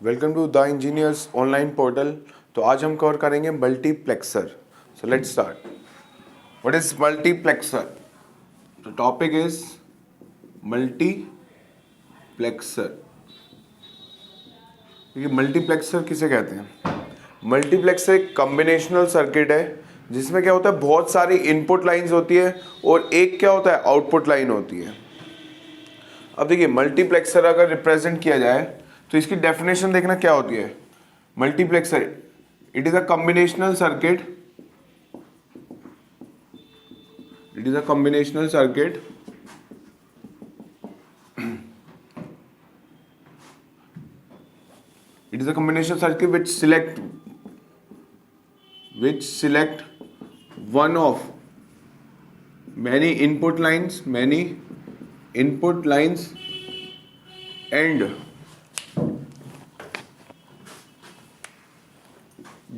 Welcome to the engineers online portal. तो आज हम कवर करेंगे multiplexer. So let's start. What is multiplexer? The topic is multiplexer. देखिए, multiplexer किसे कहते हैं? मल्टीप्लेक्सर एक कॉम्बिनेशनल सर्किट है जिसमें क्या होता है, बहुत सारी इनपुट लाइंस होती है और एक क्या होता है, आउटपुट लाइन होती है। अब देखिए, मल्टीप्लेक्सर अगर रिप्रेजेंट किया जाए तो इसकी डेफिनेशन देखना क्या होती है। Multiplexer, it is a combinational circuit, it is a combinational circuit it is a combination circuit which select one of many input lines and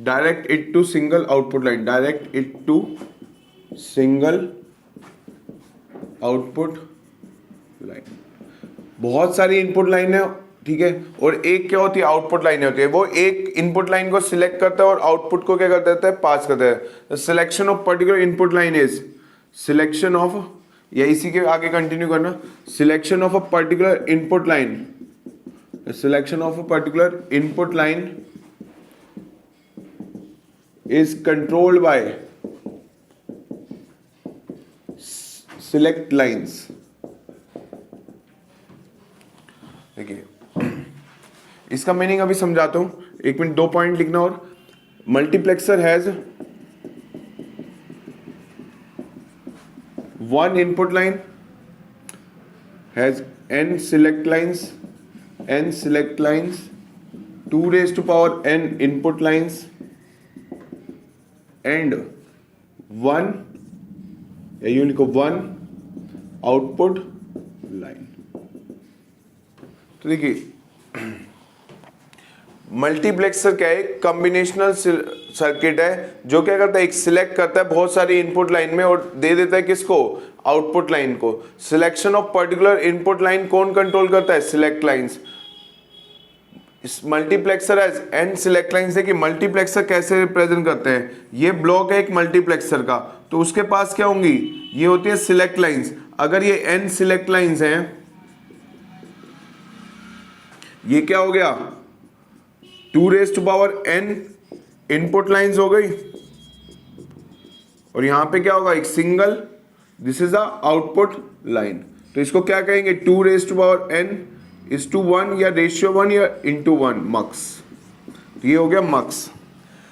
direct it to single output line, बहुत सारी input line है, ठीक है, और एक क्या होती है, आउटपुट लाइन होती है। वो एक इनपुट लाइन को सिलेक्ट करता है और आउटपुट को क्या कर देता है, पास करता है। Selection of particular input line is selection of, या इसी के आगे कंटिन्यू करना, selection of a particular input line, selection of a particular input line is controlled by select lines. देखिए, इसका मीनिंग अभी समझाता हूं, एक मिनट, 2 पॉइंट लिखना। और multiplexer has one input line, has n select lines, 2 raised to power n input lines and one, या यूं लिखो, 1 आउटपुट लाइन। तो देखिए, मल्टीप्लेक्सर क्या है, कॉम्बिनेशनल सर्किट है जो क्या करता है, एक सिलेक्ट करता है बहुत सारी इनपुट लाइन में और दे देता है किसको, आउटपुट लाइन को। Selection of particular input line कौन कंट्रोल करता है, सिलेक्ट लाइंस। इस multiplexer as N select lines है कि मल्टीप्लेक्सर कैसे रिप्रेजेंट करते हैं। ये ब्लॉक है एक मल्टीप्लेक्सर का, तो उसके पास क्या होंगी, ये होती है सिलेक्ट लाइंस। अगर ये एन सिलेक्ट लाइंस हैं, ये क्या हो गया, 2 raised to power n input lines हो गई, और यहां पे क्या होगा, एक single, this is a output line. तो इसको क्या कहेंगे, 2 raised to power n is to 1 या रेशियो 1 या इंटू 1 मक्स। तो ये हो गया मक्स।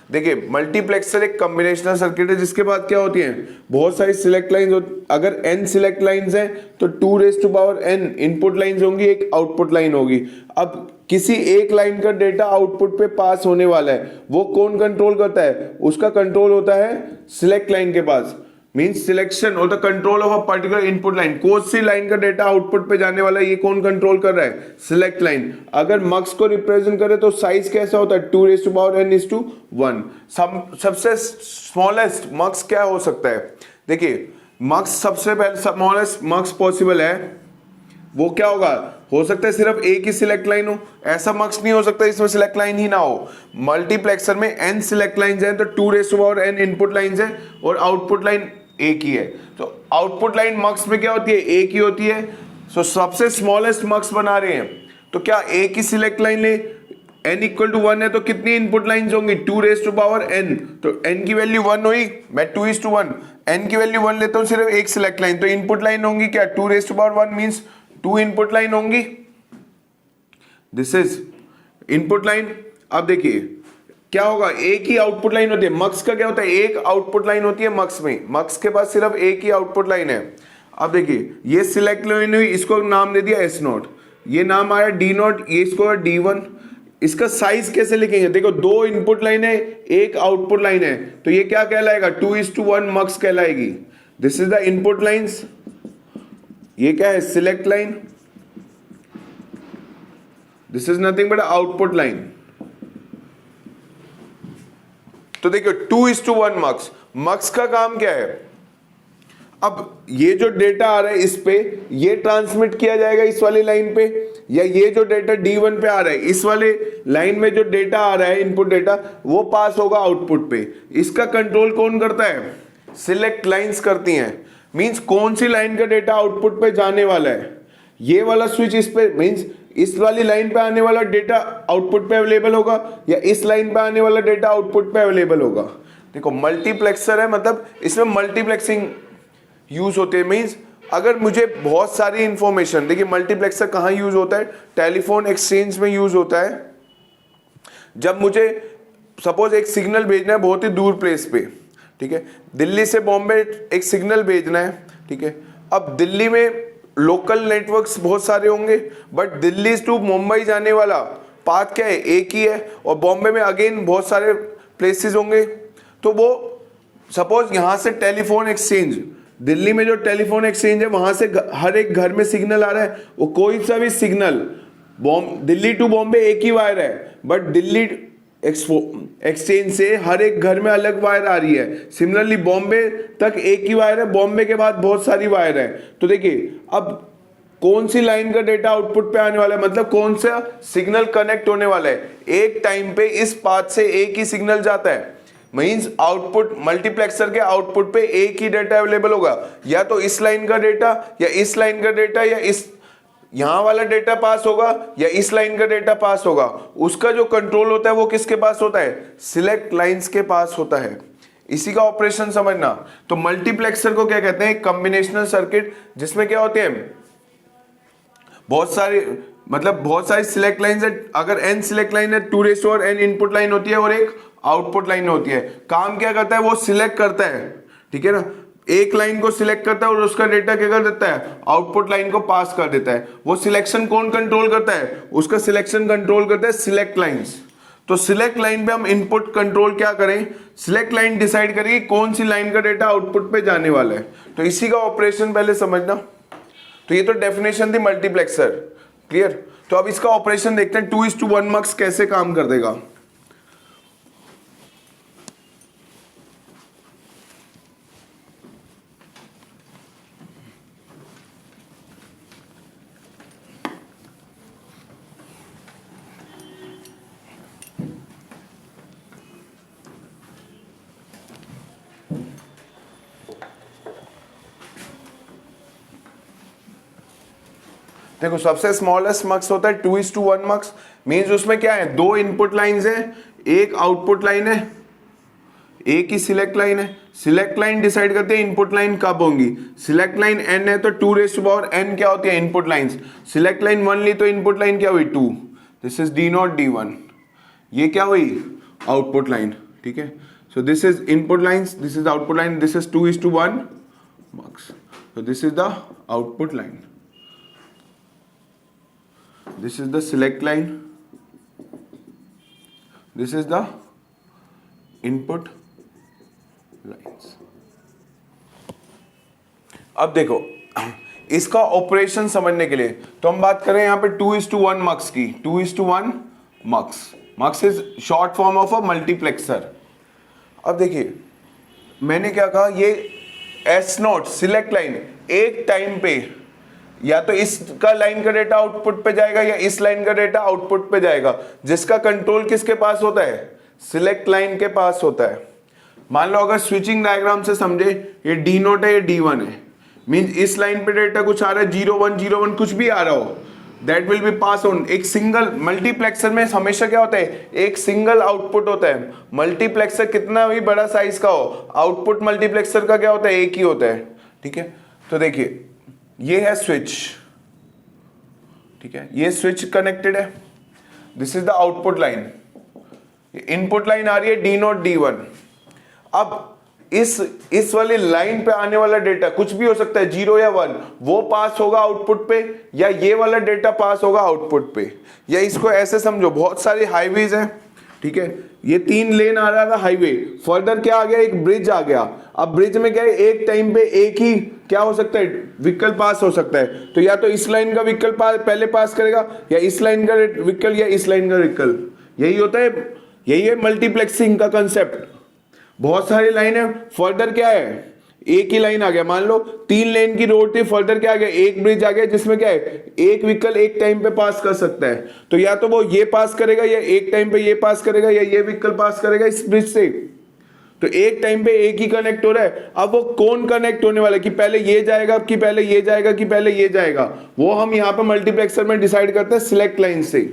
देखिए, मल्टीप्लेक्सर एक कॉम्बिनेशनल सर्किट है जिसके बाद क्या होती हैं, बहुत सारी सिलेक्ट लाइंस होती। अगर n सिलेक्ट लाइंस हैं तो 2 raised to power n input lines होंगी, एक आउटपुट लाइन होगी। अब किसी एक लाइन का डेटा आउटपुट पे पास होने वाला है, वो कौन कंट्रोल करता है, उसका कंट्रोल होता है सिलेक्ट लाइन के पास। मींस सिलेक्शन और the control of a particular input line, कौन सी लाइन का डेटा आउटपुट पे जाने वाला है, ये कौन कंट्रोल कर रहा है, सिलेक्ट लाइन। अगर मक्स को रिप्रेजेंट करे तो साइज कैसा होता है, 2 raised to power n is to 1। सबसे स्मॉलेस्ट मक्स क्या हो सकता है, देखिए, मक्स सबसे पहले स्मॉलेस्ट मक्स पॉसिबल है, वो क्या होगा, हो सकता है सिर्फ एक ही सिलेक्ट लाइन हो, ऐसा मक्स नहीं हो सकता इसमें सिलेक्ट लाइन ही ना हो। मल्टीप्लेक्सर में n सिलेक्ट लाइंस हैं तो 2 raised to power n input lines हैं और आउटपुट लाइन एक ही है। तो आउटपुट लाइन मक्स में क्या होती है, एक ही होती है। सो सबसे स्मॉलेस्ट मक्स बना रहे हैं तो क्या एक ही सिलेक्ट लाइन ले, n इक्वल टू 1 है तो कितनी इनपुट लाइंस होंगी, 2 raised to power n। तो n की वैल्यू 1 हुई, मैं 2 is to 1, n की वैल्यू 1 लेता हूं, सिर्फ एक सिलेक्ट लाइन, तो इनपुट लाइन होंगी क्या, 2 raised to power 1 means 2 input line होंगी। This is input line. अब देखिए क्या होगा, एक ही आउटपुट लाइन होती है। मक्स का क्या होता है, एक आउटपुट लाइन होती है मक्स में, मक्स के पास सिर्फ एक ही आउटपुट लाइन है। अब देखिए, ये सिलेक्ट लाइन हुई, इसको नाम दे दिया S0, ये नाम आया D0, ये इसको D1। इसका साइज कैसे लिखेंगे, देखो, 2 इनपुट लाइन है, एक आउटपुट लाइन है, तो ये क्या कहलाएगा, 2 is to 1 मक्स कहलाएगी। This is the input lines, ये क्या है, select line, this is nothing but output line. तो देखिए, 2 is to 1 मक्स, मक्स का काम क्या है, अब ये जो डेटा आ रहा है इस पे, ये ट्रांसमिट किया जाएगा इस वाली लाइन पे, या ये जो डेटा D1 पे आ रहा है, इस वाले लाइन में जो डेटा आ रहा है इनपुट डेटा, वो पास होगा आउटपुट पे। इसका कंट्रोल कौन करता है? सिलेक्ट लाइंस करती हैं। मींस कौन सी लाइन का डेटा आउटपुट पे जाने वाला है, ये वाला स्विच इस पे, मींस इस वाली लाइन पे आने वाला डेटा आउटपुट पे अवेलेबल होगा या इस लाइन पे आने वाला डेटा आउटपुट पे अवेलेबल होगा। देखो मल्टीप्लेक्सर है, मतलब इसमें मल्टीप्लेक्सिंग यूज होते हैं। मींस अगर मुझे बहुत सारी इंफॉर्मेशन, देखिए मल्टीप्लेक्सर कहाँ यूज होता है? टेलीफोन एक्सचेंज में यूज होता है। जब मुझे सपोज एक सिग्नल भेजना है बहुत ही दूर प्लेस पे, ठीक है, दिल्ली से बॉम्बे एक सिग्नल भेजना है, ठीक है। अब दिल्ली में लोकल नेटवर्क्स बहुत सारे होंगे, बट दिल्ली टू मुंबई जाने वाला पाथ क्या है? एक ही है। और बॉम्बे में अगेन बहुत सारे प्लेसेस होंगे। तो वो सपोज यहाँ से टेलीफोन एक्सचेंज, दिल्ली में जो टेलीफोन एक्सचेंज है वहां से हर एक घर में सिग्नल आ रहा है, वो कोई सा भी सिग्नल, दिल्ली टू बॉम्बे एक ही वायर है, बट दिल्ली एक्सचेंज से हर एक घर में अलग वायर आ रही है। सिमिलरली बॉम्बे तक एक ही वायर है, बॉम्बे के बाद बहुत सारी वायर है। तो देखिए अब कौन सी लाइन का डेटा आउटपुट पे आने वाला है, मतलब कौन सा सिग्नल कनेक्ट होने वाला है। एक टाइम पे इस पाथ से एक ही सिग्नल जाता है, मींस आउटपुट मल्टीप्लेक्सर के आउटपुट पे एक ही डेटा अवेलेबल होगा, या तो इस लाइन का डेटा या इस लाइन का डेटा या इस यहां वाला डेटा पास होगा या इस लाइन का डेटा पास होगा। उसका जो कंट्रोल होता है वो किसके पास होता है? सिलेक्ट लाइंस के पास होता है। इसी का ऑपरेशन समझना। तो मल्टीप्लेक्सर को क्या कहते हैं? कॉम्बिनेशनल सर्किट, जिसमें क्या होते हैं बहुत सारी सिलेक्ट लाइंस है। अगर n सिलेक्ट लाइन है, 2n इनपुट लाइन होती है और एक आउटपुट लाइन होती है। काम क्या करता है? वो सिलेक्ट करता है, ठीक है ना, एक लाइन को सिलेक्ट करता है और उसका डेटा क्या कर देता है? आउटपुट लाइन को पास कर देता है। वो सिलेक्शन कौन कंट्रोल करता है? उसका सिलेक्शन कंट्रोल करता है सिलेक्ट लाइंस। तो सिलेक्ट लाइन पे हम इनपुट कंट्रोल क्या करें? सिलेक्ट लाइन डिसाइड करेगी कौन सी लाइन का डेटा आउटपुट पे जाने वाला है। तो इसी का ऑपरेशन पहले समझना। तो ये तो डेफिनेशन थी मल्टीप्लेक्सर, क्लियर। तो अब इसका ऑपरेशन देखते हैं 2:1 मक्स कैसे काम कर देगा। देखो सबसे स्मॉलेस्ट मक्स होता है 2:1 मक्स। मींस उसमें क्या है? दो इनपुट लाइंस है, एक आउटपुट लाइन है, एक ही सिलेक्ट लाइन है। सिलेक्ट लाइन डिसाइड करते हैं इनपुट लाइन कब होंगी। सिलेक्ट लाइन n है तो 2n क्या होती है? Input lines. सिलेक्ट लाइन 1 ली तो इनपुट लाइन क्या हुई? 2। दिस इज D0 D1, ये क्या हुई? आउटपुट लाइन, ठीक है। So this is input lines, this is output line, this is 2:1 mux. So this is the output line, this is the select line, this is the input lines। अब देखो इसका operation समझने के लिए तो हम बात करें यहां पे 2:1 मक्स की। 2:1 mux, mux is short form of a multiplexer. अब देखिए मैंने क्या कहा, ये S0 सिलेक्ट लाइन एक टाइम पे या तो इसका लाइन का डेटा आउटपुट पे जाएगा या इस लाइन का डेटा आउटपुट पे जाएगा, जिसका कंट्रोल किसके पास होता है? सिलेक्ट लाइन के पास होता है। मान लो अगर स्विचिंग डायग्राम से समझे, ये D0 है, ये D1 है, मींस इस लाइन पे डेटा कुछ आ रहा है, 0 1 कुछ भी आ रहा हो, that will be pass on. एक सिंगल मल्टीप्लेक्सर में हमेशा क्या होता है? एक सिंगल आउटपुट होता है। मल्टीप्लेक्सर कितना भी बड़ा साइज का हो, आउटपुट मल्टीप्लेक्सर का क्या होता है? एक ही होता है, ठीक है। तो देखिए ये है स्विच, ठीक है, ये स्विच कनेक्टेड है, this is the output line, input line आ रही है D0 D1। अब इस वाली लाइन पे आने वाला डेटा कुछ भी हो सकता है, 0 या 1, वो पास होगा आउटपुट पे, या ये वाला डेटा पास होगा आउटपुट पे। या इसको ऐसे समझो, बहुत सारी हाईवेज हैं, ठीक है, ये 3 लेन आ रहा था हाईवे, फर्दर क्या आ गया? एक ब्रिज आ गया। अब ब्रिज में क्या है? एक टाइम पे एक ही क्या हो सकता है? व्हीकल पास हो सकता है। तो या तो इस लाइन का व्हीकल पहले पास करेगा, या इस लाइन का व्हीकल, या इस लाइन का व्हीकल। यही होता है, यही है मल्टीप्लेक्सिंग का कंसेप्ट। बहुत सारी लाइन है, फर्दर क्या है? एक ही लाइन आ गया। मान लो 3 लेन की रोड थी, फर्दर क्या आ गया, एक ब्रिज आ गया जिसमें क्या है, एक व्हीकल एक टाइम पे पास कर सकता है। तो या तो वो ये पास करेगा, या एक टाइम पे ये पास करेगा, या ये व्हीकल पास करेगा इस ब्रिज से। तो एक टाइम पे एक ही कनेक्ट हो रहा है। अब वो कौन कनेक्ट होने वाला है, कि पहले ये जाएगा, कि पहले ये जाएगा, कि पहले ये जाएगा, वो हम यहाँ पे मल्टीप्लेक्सर में डिसाइड करते हैं सिलेक्ट लाइन से।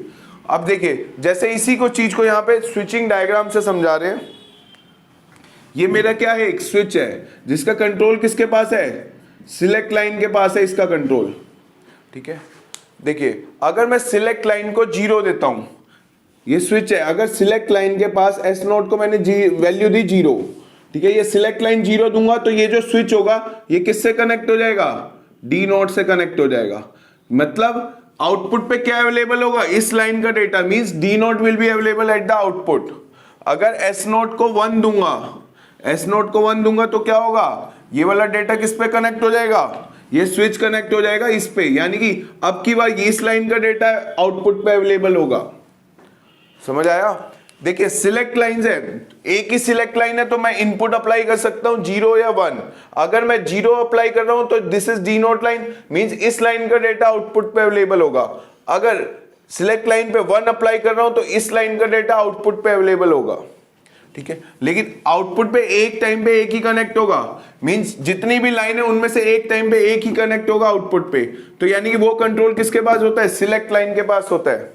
अब देखिए, जैसे इसी को चीज को यहाँ पे स्विचिंग डायग्राम से समझा रहे हैं। ये मेरा क्या है, एक स्विच है जिसका कंट्रोल किसके पास है, सिलेक्ट लाइन के पास है इसका कंट्रोल। ठीक है, देखिए अगर मैं सिलेक्ट लाइन को 0 देता हूं, ये स्विच है, अगर सिलेक्ट लाइन के पास एस नोट को मैंने वैल्यू दी 0, ठीक है, ये सिलेक्ट लाइन 0 दूंगा तो ये जो स्विच होगा ये किससे कनेक्ट हो जाएगा, डी नोट से कनेक्ट हो जाएगा। मतलब आउटपुट पे क्या अवेलेबल होगा, इस लाइन का data, means D naught will be available at the output. अगर एस नोट को 1 दूंगा, एस नोट को 1 दूंगा तो क्या होगा, ये वाला डेटा किस पे कनेक्ट हो जाएगा, ये स्विच कनेक्ट हो जाएगा इस पे, यानी कि अब की बार इस लाइन का डेटा आउटपुट पे अवेलेबल होगा। समझ आया। देखिए सिलेक्ट लाइन है, एक ही सिलेक्ट लाइन है तो मैं इनपुट अप्लाई कर सकता हूं 0 या 1। अगर मैं 0 अप्लाई कर रहा हूं तो this is D naught line, means इस लाइन का डेटा आउटपुट पे अवेलेबल होगा। अगर सिलेक्ट लाइन पे 1 अप्लाई कर रहा हूं तो इस लाइन का डेटा आउटपुट पे अवेलेबल होगा। ठीक है, लेकिन आउटपुट पे एक टाइम पे एक ही कनेक्ट होगा, मींस जितनी भी लाइन है उनमें से एक टाइम पे एक ही कनेक्ट होगा आउटपुट पे। तो यानी कि वो कंट्रोल किसके पास होता है, सिलेक्ट लाइन के पास होता है।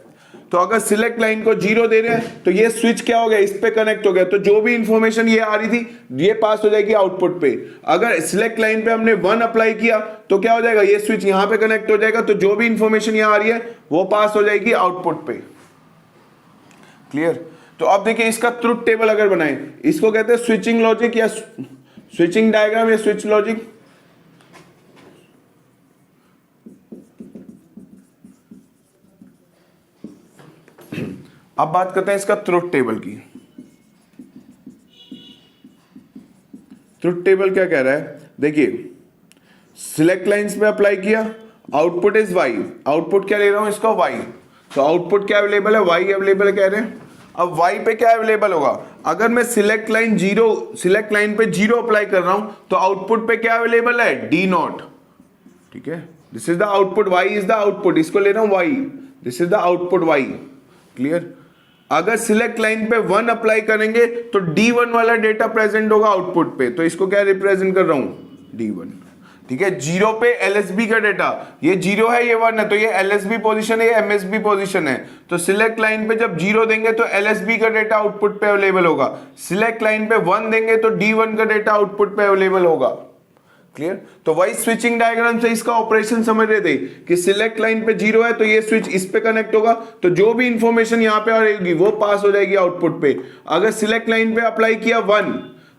तो अगर सिलेक्ट लाइन को 0 दे रहे हैं तो ये स्विच क्या हो गया, इस पे कनेक्ट हो गया, तो जो भी इंफॉर्मेशन ये आ रही थी ये पास हो जाएगी आउटपुट पे। अगर सिलेक्ट लाइन पे हमने 1 अप्लाई किया तो क्या हो जाएगा, ये स्विच यहां पे कनेक्ट हो जाएगा, तो जो भी इंफॉर्मेशन यहां आ रही है वो पास हो जाएगी आउटपुट पे। क्लियर। तो अब देखिए इसका ट्रुथ टेबल अगर बनाए, इसको कहते हैं स्विचिंग लॉजिक या स्विचिंग डायग्राम या स्विच लॉजिक। अब बात करते हैं इसका ट्रुथ टेबल की। ट्रुथ टेबल क्या कह रहा है, देखिए सिलेक्ट लाइंस पे अप्लाई किया, आउटपुट इज वाई, आउटपुट क्या ले रहा हूं इसका वाई, तो आउटपुट क्या अवेलेबल है, वाई अवेलेबल कह रहे हैं। अब वाई पे क्या अवेलेबल होगा, अगर मैं सिलेक्ट लाइन पे 0 अप्लाई कर रहा हूं तो आउटपुट पे क्या अवेलेबल है, डी नॉट। ठीक है, this is the output, Y is the output, इसको ले रहा हूं Y, this is the output Y. Clear. अगर सिलेक्ट लाइन पे 1 अप्लाई करेंगे तो D1 वाला डेटा प्रेजेंट होगा आउटपुट पे, तो इसको क्या रिप्रेजेंट कर रहा हूं, D1। ठीक है, 0 पे LSB का डेटा, ये 0 है ये 1 है, तो ये LSB पोजीशन है, ये MSB पोजीशन है। तो सिलेक्ट लाइन पे जब 0 देंगे तो LSB का डेटा आउटपुट पे अवेलेबल होगा, सिलेक्ट लाइन पे 1 देंगे तो D1 का डेटा आउटपुट पे अवेलेबल होगा। क्लियर। तो वही स्विचिंग डायग्राम से इसका ऑपरेशन समझ रहे थे कि सिलेक्ट लाइन पे 0 है तो ये स्विच इस पे कनेक्ट होगा, तो जो भी इंफॉर्मेशन यहां पे आएगी वो पास हो जाएगी आउटपुट पे। अगर सिलेक्ट लाइन पे अप्लाई किया 1,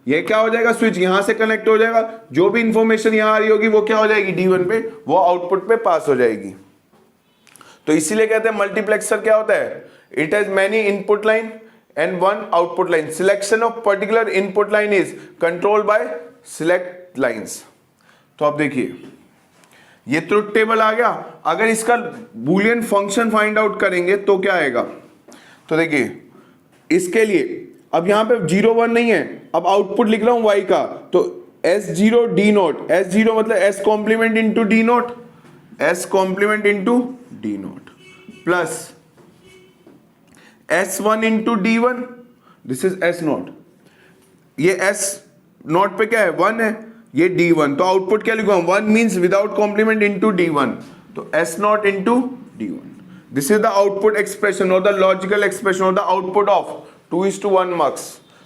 ये क्या हो जाएगा, स्विच यहां से कनेक्ट हो जाएगा, जो भी इंफॉर्मेशन यहां आ रही होगी वो क्या हो जाएगी, D1 पे, वो आउटपुट पे पास हो जाएगी। तो इसीलिए कहते हैं मल्टीप्लेक्सर क्या होता है, it has many input line and 1 output line, selection of particular input line is controlled by select lines. तो अब देखिए ये ट्रुथ टेबल आ गया। अगर इसका बूलियन फंक्शन फाइंड आउट करेंगे तो क्या आएगा, तो देखिए इसके लिए अब यहां पे 0 1 नहीं है, अब आउटपुट लिख रहा हूं y का, तो S0 D नोट, S0 मतलब S complement into D naught, S complement into D naught plus S1 into D1, this is S naught, ये S नोट पे क्या है 1 है, ये D1, तो आउटपुट क्या लिखूंगा, 1 means without complement into D1, तो S not into D1। This is the output expression और द लॉजिकल एक्सप्रेशन और द आउटपुट ऑफ 2:1 मक्स।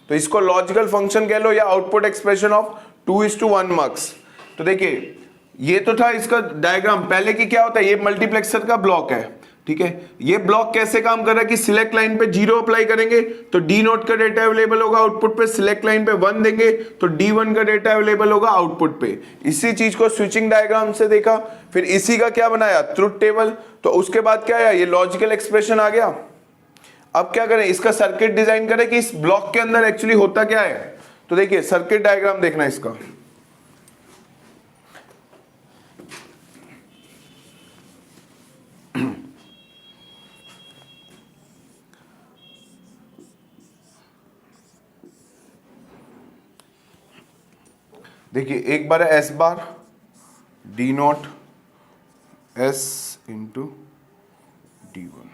तो इसको लॉजिकल फंक्शन कह लो या आउटपुट एक्सप्रेशन ऑफ 2:1 मक्स। तो देखिए ये तो था इसका डायग्राम, पहले की क्या होता है, ये मल्टीप्लेक्सर का ब्लॉक है। ठीक है, ये ब्लॉक कैसे काम कर रहा है कि सिलेक्ट लाइन पे 0 अप्लाई करेंगे तो D नोट का डेटा अवेलेबल होगा आउटपुट पे, सिलेक्ट लाइन पे 1 देंगे तो D1 का डेटा अवेलेबल होगा आउटपुट पे। इसी चीज को स्विचिंग डायग्राम से देखा, फिर इसी का क्या बनाया, ट्रुथ टेबल। तो उसके बाद क्या आया, ये लॉजिकल एक्सप्रेशन आ गया। अब क्या करें, इसका सर्किट डिजाइन करें कि इस ब्लॉक के अंदर एक्चुअली होता क्या है। तो देखिए सर्किट डायग्राम देखना इसका, देखिए एक बार है S bar D not S into D one.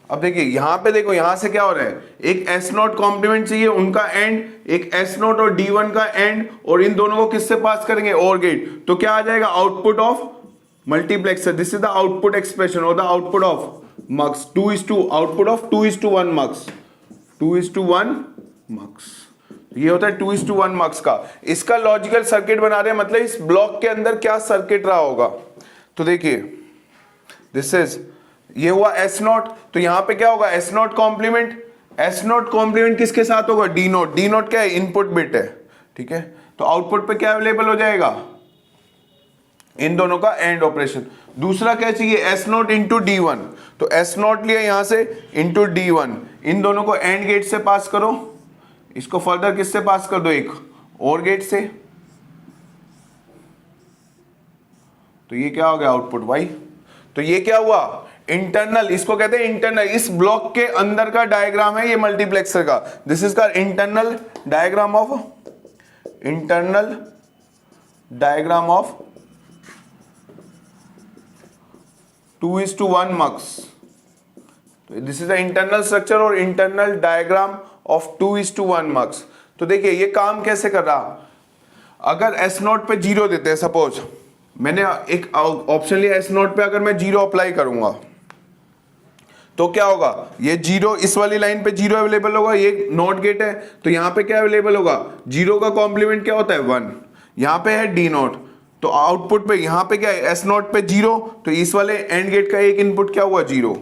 अब देखिए यहां पे देखो, यहां से क्या हो रहा है, एक एस नॉट कॉम्प्लीमेंट चाहिए उनका एंड, एक एस नॉट और डी वन का एंड, और इन दोनों को किससे पास करेंगे, और गेट। तो क्या आ जाएगा, output of multiplexer. This is the output expression और the output of mux 2:2, output of 2:1 mux, 2:1 mux. ये होता है 2:1 मक्स का। इसका लॉजिकल सर्किट बना रहे हैं, मतलब इस ब्लॉक के अंदर क्या सर्किट रहा होगा। तो देखिए दिस इज, ये हुआ एस नॉट, तो यहां पे क्या होगा, S naught complement, S naught complement किसके साथ होगा, डी नॉट। डी नॉट क्या है, इनपुट बिट है, ठीक है। तो आउटपुट पे क्या अवेलेबल हो जाएगा, इन दोनों का एंड ऑपरेशन। दूसरा क्या चाहिए, S naught into D one, तो एस नॉट लिया यहां से इंटू डी वन, इन दोनों को एंड गेट से पास करो, इसको फर्दर किससे पास कर दो, एक और गेट से। तो ये क्या हो गया, आउटपुट वाई। तो ये क्या हुआ, इंटरनल, इसको कहते हैं इंटरनल, इस ब्लॉक के अंदर का डायग्राम है ये मल्टीप्लेक्सर का। दिस इज का internal diagram of, internal diagram of 2:1 mux. This is the internal structure और इंटरनल डायग्राम ऑफ 2:1 मक्स। तो देखिए ये काम कैसे कर रहा, अगर एस नॉट पे 0 देते हैं, सपोज मैंने एक ऑप्शन लिया, एस नॉट पे अगर मैं 0 अप्लाई करूंगा तो क्या होगा, ये 0 इस वाली लाइन पे 0 अवेलेबल होगा, ये नॉट गेट है, तो यहां पे क्या अवेलेबल होगा, 0 का कॉम्प्लीमेंट क्या होता है 1, यहां पे है डी नॉट, तो आउटपुट पे यहां पे क्या है, एस नॉट पे 0, तो इस वाले एंड गेट का एक इनपुट क्या हुआ 0,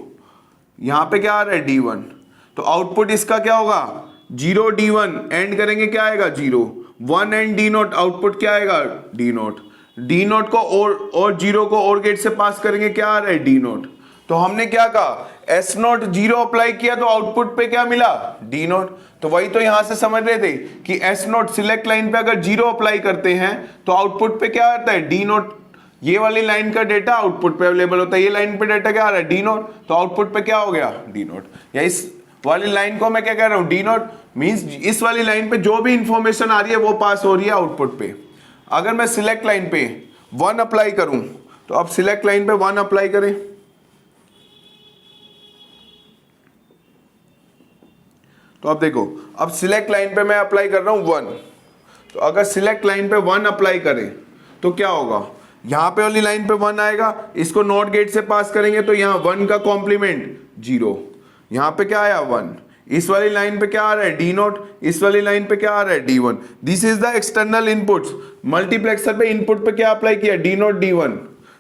यहां पे क्या आ रहा है D1, तो आउटपुट इसका क्या होगा 0 D1, एंड करेंगे क्या आएगा 0, 1 एंड डी नॉट, आउटपुट क्या आएगा डी नॉट, डी नॉट को और 0 को और गेट से पास करेंगे क्या आ रहा है डी नॉट। तो हमने क्या कहा, एस नॉट 0 अप्लाई किया तो आउटपुट पे क्या मिला डी नॉट। तो वही तो यहां से समझ रहे थे कि एस नॉट सिलेक्ट लाइन पे अगर 0 अप्लाई करते हैं तो आउटपुट पे क्या आता है डी नॉट, ये वाली लाइन का डेटा आउटपुट पे अवेलेबल होता है, ये लाइन पे डेटा क्या आ रहा है डी नॉट, तो आउटपुट पे क्या हो गया डी नॉट। या इस वाली लाइन को मैं क्या कह रहा हूं, डी नॉट मींस इस वाली लाइन पे जो भी इंफॉर्मेशन आ रही है वो पास हो रही है आउटपुट पे। अगर मैं सिलेक्ट लाइन पे 1 अप्लाई करूं, तो अब सिलेक्ट लाइन पे 1 अप्लाई करें, तो अब देखो, अब सिलेक्ट लाइन पे मैं अप्लाई कर रहा हूं 1, तो अगर सिलेक्ट लाइन पे 1 अप्लाई करें तो क्या होगा, यहां पे वाली लाइन पे 1 आएगा, इसको नॉट गेट से पास करेंगे तो यहां 1 का कॉम्प्लीमेंट 0, यहां पे क्या आया 1, इस वाली लाइन पे क्या आ रहा है डी नॉट, इस वाली लाइन पे क्या आ रहा है D1। This is the external inputs, multiplexer पे इनपुट पे क्या अप्लाई किया D नॉट D1,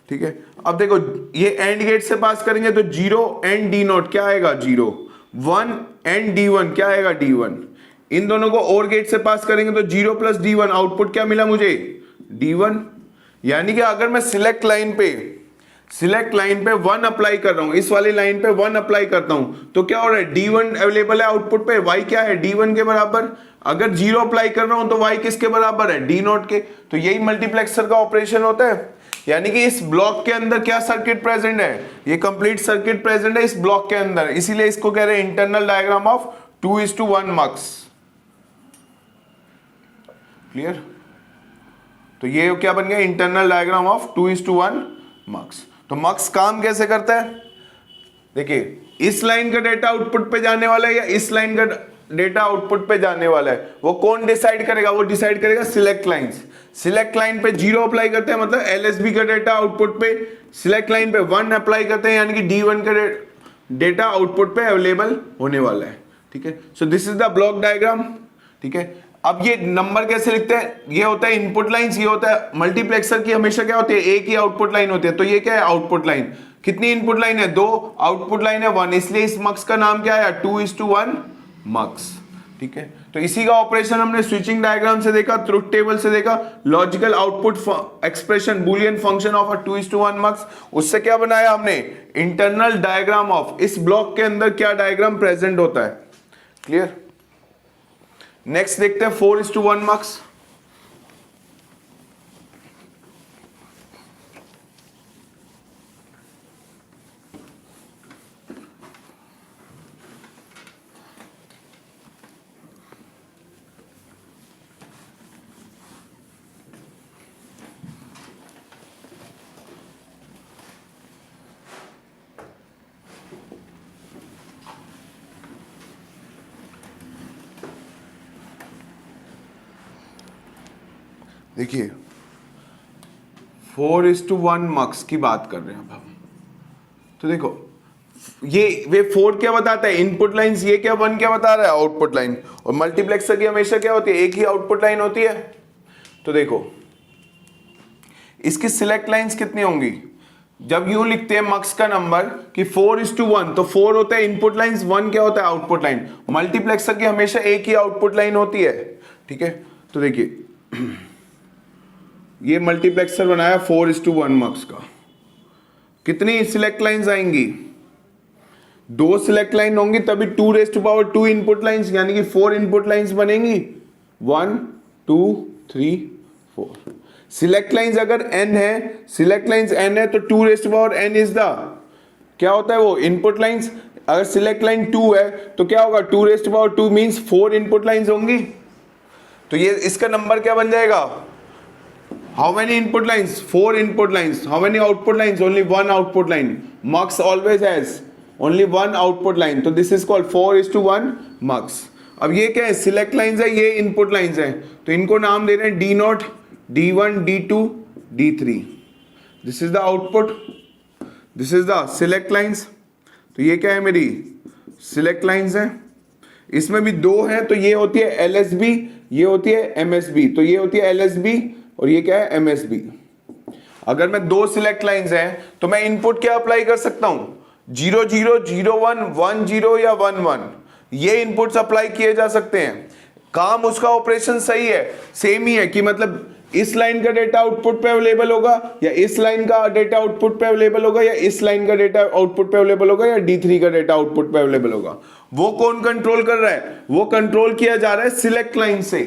ठीक है। अब देखो ये एंड गेट से पास करेंगे तो 0 एंड D नॉट क्या आएगा 0, 1 एंड D1 क्या आएगा D1, इन दोनों को और गेट से पास करेंगे तो 0 प्लस D1, आउटपुट क्या मिला मुझे D1। यानी कि अगर मैं सिलेक्ट लाइन पे 1 अप्लाई कर रहा हूं, इस वाली लाइन पे 1 अप्लाई करता हूं, तो क्या हो रहा है D1 अवेलेबल है आउटपुट पे, y क्या है D1 के बराबर। अगर 0 अप्लाई कर रहा हूं तो y किसके बराबर है D नॉट के। तो यही मल्टीप्लेक्सर का ऑपरेशन होता है। यानी कि इस ब्लॉक के अंदर क्या सर्किट प्रेजेंट है, ये कंप्लीट सर्किट प्रेजेंट है इस ब्लॉक के अंदर, इसीलिए इसको कह रहे हैं इंटरनल डायग्राम ऑफ 2:1 मक्स। क्लियर। तो ये क्या बन गया, इंटरनल डायग्राम ऑफ 2:1 मक्स। तो मक्स काम कैसे करता है, देखिए इस लाइन का डेटा आउटपुट पे जाने वाला है या इस लाइन का डेटा आउटपुट पे जाने वाला है, वो कौन डिसाइड करेगा, वो डिसाइड करेगा सिलेक्ट लाइंस। सिलेक्ट लाइन पे 0 अप्लाई करते हैं मतलब LSB का डेटा आउटपुट पे, सिलेक्ट लाइन पे 1 अप्लाई करते हैं यानी कि D1 का डेटा आउटपुट पे अवेलेबल होने वाला है, ठीक है। So this is the block diagram, ठीक है। अब ये नंबर कैसे लिखते हैं, ये होता है इनपुट लाइंस, ये होता है मल्टीप्लेक्सर की हमेशा क्या होती है, एक ही आउटपुट लाइन होती है। तो ये क्या है आउटपुट लाइन, कितनी इनपुट लाइन है 2, आउटपुट लाइन है 1, इसलिए इस मक्स का नाम क्या है 2:1 मक्स, ठीक है। तो इसी का ऑपरेशन हमने स्विचिंग डायग्राम से देखा, ट्रुथ टेबल से देखा, logical output expression Boolean function of a 2:1 मक्स, उससे क्या बनाया हमने इंटरनल डायग्राम ऑफ इस ब्लॉक के अंदर क्या डायग्राम प्रेजेंट होता है। क्लियर। नेक्स्ट देखते हैं 4:1 मक्स। देखिए 4:1 मक्स की बात कर रहे हैं अब हम। तो देखो ये वे 4 क्या बताता है, इनपुट लाइंस, ये क्या 1 क्या बता रहा है, आउटपुट लाइन। और मल्टीप्लेक्सर की हमेशा क्या होती है, एक ही आउटपुट लाइन होती है। तो देखो इसकी सिलेक्ट लाइंस कितनी होंगी, जब यूं लिखते हैं मक्स का नंबर कि 4:1, तो 4 होता है इनपुट लाइंस, 1 क्या होता है आउटपुट लाइन। मल्टीप्लेक्सर की हमेशा एक ही आउटपुट लाइन होती है, ठीक है। तो देखिए ये मल्टीप्लेक्सर बनाया 4:1 मक्स का, कितनी सिलेक्ट लाइंस आएंगी, 2 सिलेक्ट लाइन होंगी, तभी 2⁻² इनपुट लाइंस यानी कि 4 इनपुट लाइंस बनेंगी, 1 2 3 4। सिलेक्ट लाइंस अगर n है, सिलेक्ट लाइंस n है तो 2⁻n इज द क्या होता है वो इनपुट लाइंस। अगर सिलेक्ट लाइन 2 है तो क्या होगा, 2⁻² मींस 4 इनपुट लाइंस होंगी। तो ये इसका नंबर क्या बन जाएगा, how many input lines, 4 input lines. How many output lines, only 1 output line. Mux always has only 1 output line, तो दिस इज कॉल्ड 4:1 मक्स। अब ये क्या है, सिलेक्ट लाइंस है, ये इनपुट लाइंस है, तो इनको नाम दे रहे हैं D0, D1, D2, D3। This is the output, this is the select lines. तो ये क्या है, मेरी सिलेक्ट लाइंस है। इसमें भी 2 हैं, तो ये होती है LSB, ये होती है MSB। तो ये होती है LSB और ये क्या है MSB। अगर मैं 2 सिलेक्ट लाइंस हैं तो मैं इनपुट क्या अप्लाई कर सकता हूं, 0 0 0 1 1 0 या 1 1, ये इनपुट्स अप्लाई किए जा सकते हैं। काम उसका ऑपरेशन सही है, सेम ही है कि मतलब इस लाइन का डेटा आउटपुट पे अवेलेबल होगा या इस लाइन का डेटा आउटपुट पे अवेलेबल होगा या इस लाइन का डेटा आउटपुट पे अवेलेबल होगा या D3 का डेटा आउटपुट पे अवेलेबल होगा। वो कौन कंट्रोल कर रहा है, वो कंट्रोल किया जा रहा है सिलेक्ट लाइन से।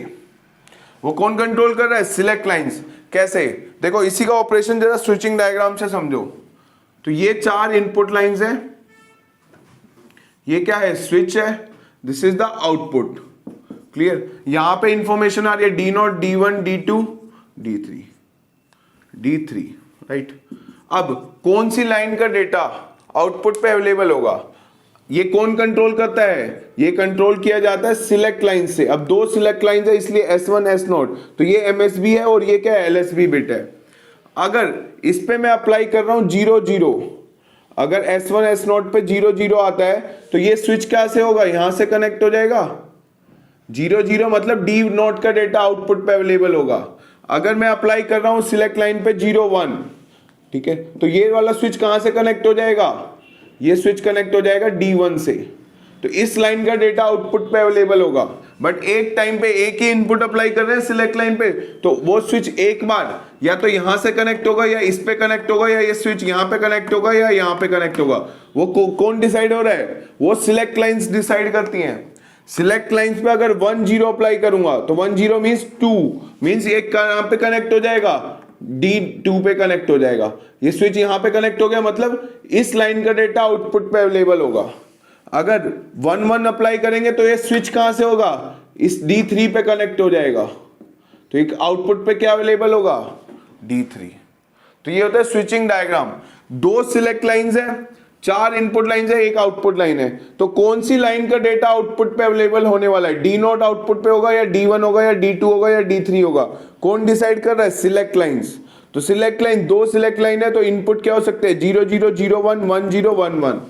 वो कौन कंट्रोल कर रहा है, सिलेक्ट लाइंस। कैसे, देखो इसी का ऑपरेशन जरा स्विचिंग डायग्राम से समझो। तो ये 4 इनपुट लाइंस है, ये क्या है, स्विच है, this is the output. Clear, यहां पे इंफॉर्मेशन आ रही है D0, D1, D2, D3, right. अब कौन सी लाइन का डेटा आउटपुट पे अवेलेबल होगा, ये कौन कंट्रोल करता है, ये कंट्रोल किया जाता है सिलेक्ट लाइन से। अब 2 सिलेक्ट लाइन है इसलिए S1 S0, तो ये MSB है और ये क्या है, LSB बिट है। अगर इस पे मैं अप्लाई कर रहा हूं 0 0, अगर S1 S0 पे 0 0 आता है तो ये स्विच कैसे होगा, यहां से कनेक्ट हो जाएगा। 0 0 मतलब D0 का डेटा आउटपुट पे अवेलेबल होगा। अगर मैं अप्लाई कर रहा हूं सिलेक्ट लाइन पे 0 1, ठीक है, तो ये वाला स्विच कहां से कनेक्ट हो जाएगा, ये स्विच कनेक्ट हो जाएगा D1 से। तो इस लाइन का डेटा आउटपुट पे अवेलेबल होगा, बट एक टाइम पे एक ही इनपुट अप्लाई कर रहे हैं सिलेक्ट लाइन पे, तो वो स्विच एक बार या तो यहां से कनेक्ट होगा या इस पे कनेक्ट होगा या ये स्विच यहां पे कनेक्ट होगा या यहां पे कनेक्ट होगा। वो कौन डिसाइड हो रहा है, वो सिलेक्ट लाइंस डिसाइड करती हैं। सिलेक्ट लाइंस पे अगर 1 0 अप्लाई करूंगा तो 1 0 मींस 2, मींस एक यहां पे कनेक्ट हो जाएगा, D2 पे कनेक्ट हो जाएगा। ये स्विच यहां पे कनेक्ट हो गया, मतलब इस लाइन का डेटा आउटपुट पे अवेलेबल होगा। अगर 1 1 अप्लाई करेंगे तो ये स्विच कहां से होगा, इस D3 पे कनेक्ट हो जाएगा, तो एक आउटपुट पे क्या अवेलेबल होगा, D3। तो ये होता है स्विचिंग डायग्राम। 2 सिलेक्ट लाइंस है, 4 इनपुट लाइंस है, एक आउटपुट लाइन है, तो कौन सी लाइन का डेटा आउटपुट पे अवेलेबल होने वाला है, D0 आउटपुट पे होगा या D1 होगा या D2 होगा या D3 होगा, कौन डिसाइड कर रहा है, सिलेक्ट लाइंस। तो सिलेक्ट लाइन 2 सिलेक्ट लाइन है, तो इनपुट क्या हो सकते हैं, 0 0 0 1 1 0 1 1।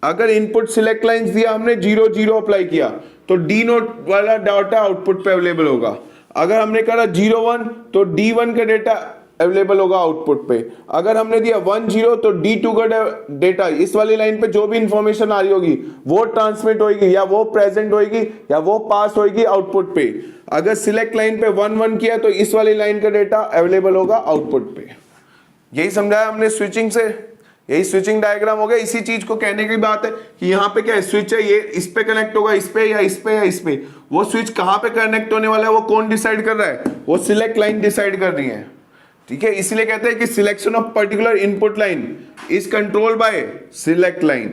अगर इनपुट सिलेक्ट लाइंस दिया हमने 0 0 अप्लाई किया तो D0 वाला डाटा आउटपुट पे अवेलेबल होगा। अगर हमने करा 0 1 तो D1 का डेटा अवेलेबल होगा आउटपुट पे। अगर हमने दिया 1 0 तो D2 का डेटा, इस वाली लाइन पे जो भी इंफॉर्मेशन आ रही होगी वो ट्रांसमिट होगी या वो प्रेजेंट होगी या वो पास होगी आउटपुट पे। अगर सिलेक्ट लाइन पे 1 1 किया तो इस वाली लाइन का डेटा अवेलेबल होगा आउटपुट पे। यही समझाया हमने स्विचिंग से, यही स्विचिंग डायग्राम हो गया। इसी चीज को कहने की बात है कि यहाँ पे क्या है, स्विच है, ये इस पे कनेक्ट होगा, इस पे या इस पे या इस पे। वो स्विच कहाँ पे कनेक्ट होने वाला है वो कौन डिसाइड कर रहा है, वो सिलेक्ट लाइन डिसाइड कर रही है। ठीक है, इसलिए कहते हैं कि selection of particular input line is control by select line.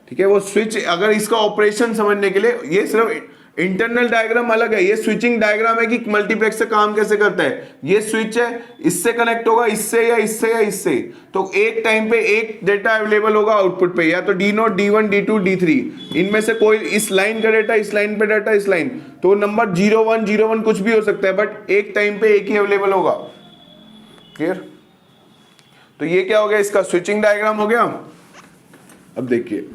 ठीक है, वो स्विच, अगर इसका ऑपरेशन समझने के लिए, ये सिर्फ इंटरनल डायग्राम अलग है, ये स्विचिंग डायग्राम है कि मल्टीप्लेक्सर काम कैसे करता है। ये स्विच है, इससे कनेक्ट होगा, इससे या इससे या इससे, तो एक टाइम पे एक डेटा अवेलेबल होगा आउटपुट पे, या तो D0, D1, D2, D3, इनमें से कोई, इस लाइन का डेटा, इस लाइन पे डेटा, इस लाइन, तो नंबर 01, 01 कुछ भी हो सकता है, बट एक टाइम पे एक ही अवेलेबल होगा। क्लियर? तो ये क्या हो गया, इसका स्विचिंग डायग्राम हो गया। अब देखिए,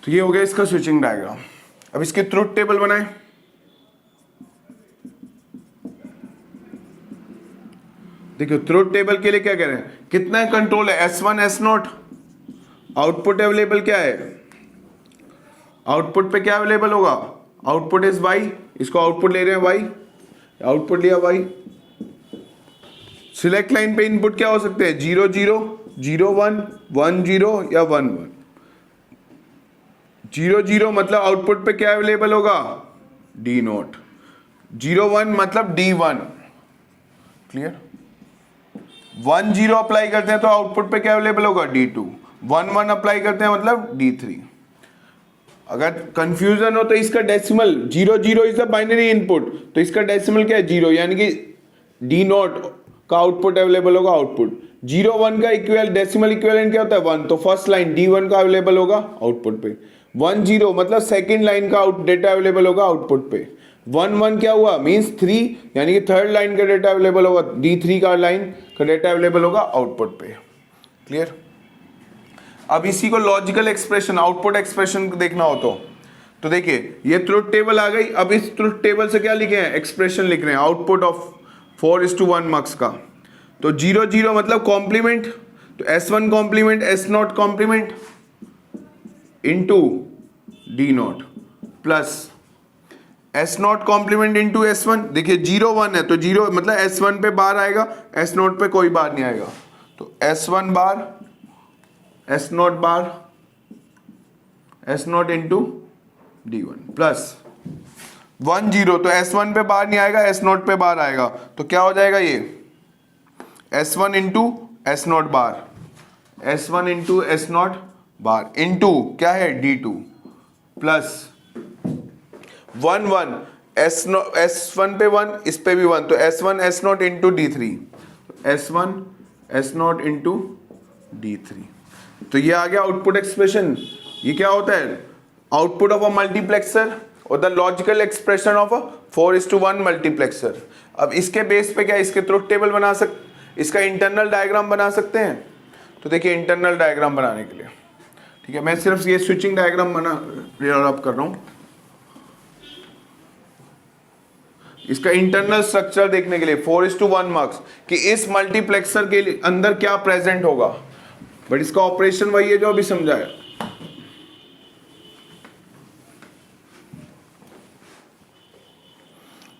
तो ये हो गया इसका स्विचिंग डायग्राम। अब इसकी ट्रुथ टेबल बनाए। देखिए ट्रुथ टेबल के लिए क्या कह रहे हैं, कितना कंट्रोल है, S1 S0, आउटपुट अवेलेबल क्या है, आउटपुट पे क्या अवेलेबल होगा, आउटपुट इज Y, इसको आउटपुट ले रहे हैं Y, आउटपुट लिया Y। सिलेक्ट लाइन पे इनपुट क्या हो सकते हैं, 0 0, 0 1, 1 0 या 1 1। 0 0 मतलब आउटपुट पे क्या अवेलेबल होगा, D0। 0 1 मतलब D1। क्लियर? 1 0 अप्लाई करते हैं तो आउटपुट पे क्या अवेलेबल होगा, D2। 1 1 अप्लाई करते हैं मतलब D3। अगर कंफ्यूजन हो तो इसका decimal, 0 0 is the binary input, तो इसका डेसिमल क्या है, 0, यानी कि D0 का आउटपुट अवेलेबल होगा आउटपुट। 0 1 का इक्वल डेसिमल इक्विवेलेंट क्या होता है, 1, तो फर्स्ट लाइन D1 का अवेलेबल होगा आउटपुट पे। 1 0 मतलब सेकंड लाइन का डेटा अवेलेबल होगा आउटपुट पे। 1 1 क्या हुआ, मींस 3, यानी कि थर्ड लाइन का डेटा अवेलेबल होगा, D3 का लाइन का डेटा अवेलेबल होगा आउटपुट पे। क्लियर? अब इसी को लॉजिकल एक्सप्रेशन, आउटपुट एक्सप्रेशन देखना हो तो देखिए ये ट्रुथ टेबल आ गई। अब इस ट्रुथ टेबल से क्या लिखे हैं, एक्सप्रेशन लिख रहे हैं, आउटपुट ऑफ 4:1 मार्क्स का। तो 0 0 मतलब कॉम्प्लीमेंट, तो S1 complement S0 complement into D0 plus S0 complement into S1। देखिए 0 1 है तो 0 मतलब S1 पे बार आएगा, S0 पे कोई बार नहीं आएगा, तो S1 बार S0 बार S0 इंटू D1 प्लस 1 0, तो S1 पे बार नहीं आएगा, S0 पे बार आएगा, तो क्या हो जाएगा ये S1 इंटू S0 बार, S1 into S0 bar into क्या है D2 प्लस 1 1, S1 पे 1, इस पे भी 1, तो S1 S0 into D3, S1 S0 into D3। तो ये आ गया आउटपुट एक्सप्रेशन। ये क्या होता है, आउटपुट ऑफ अ मल्टीप्लेक्सर और the logical expression of a 4:1 multiplexer. अब इसके बेस पे क्या, इसके ट्रुथ टेबल बना इसका इंटरनल डायग्राम बना सकते हैं। तो देखिए इंटरनल डायग्राम बनाने के लिए, ठीक है, मैं सिर्फ ये स्विचिंग डायग्राम डेवलप कर रहा हूं। इसका इंटरनल स्ट्रक्चर देखने के लिए 4:1 मार्क्स कि इस मल्टीप्लेक्सर के अंदर क्या प्रेजेंट होगा, बट इसका ऑपरेशन वही है जो अभी समझाया।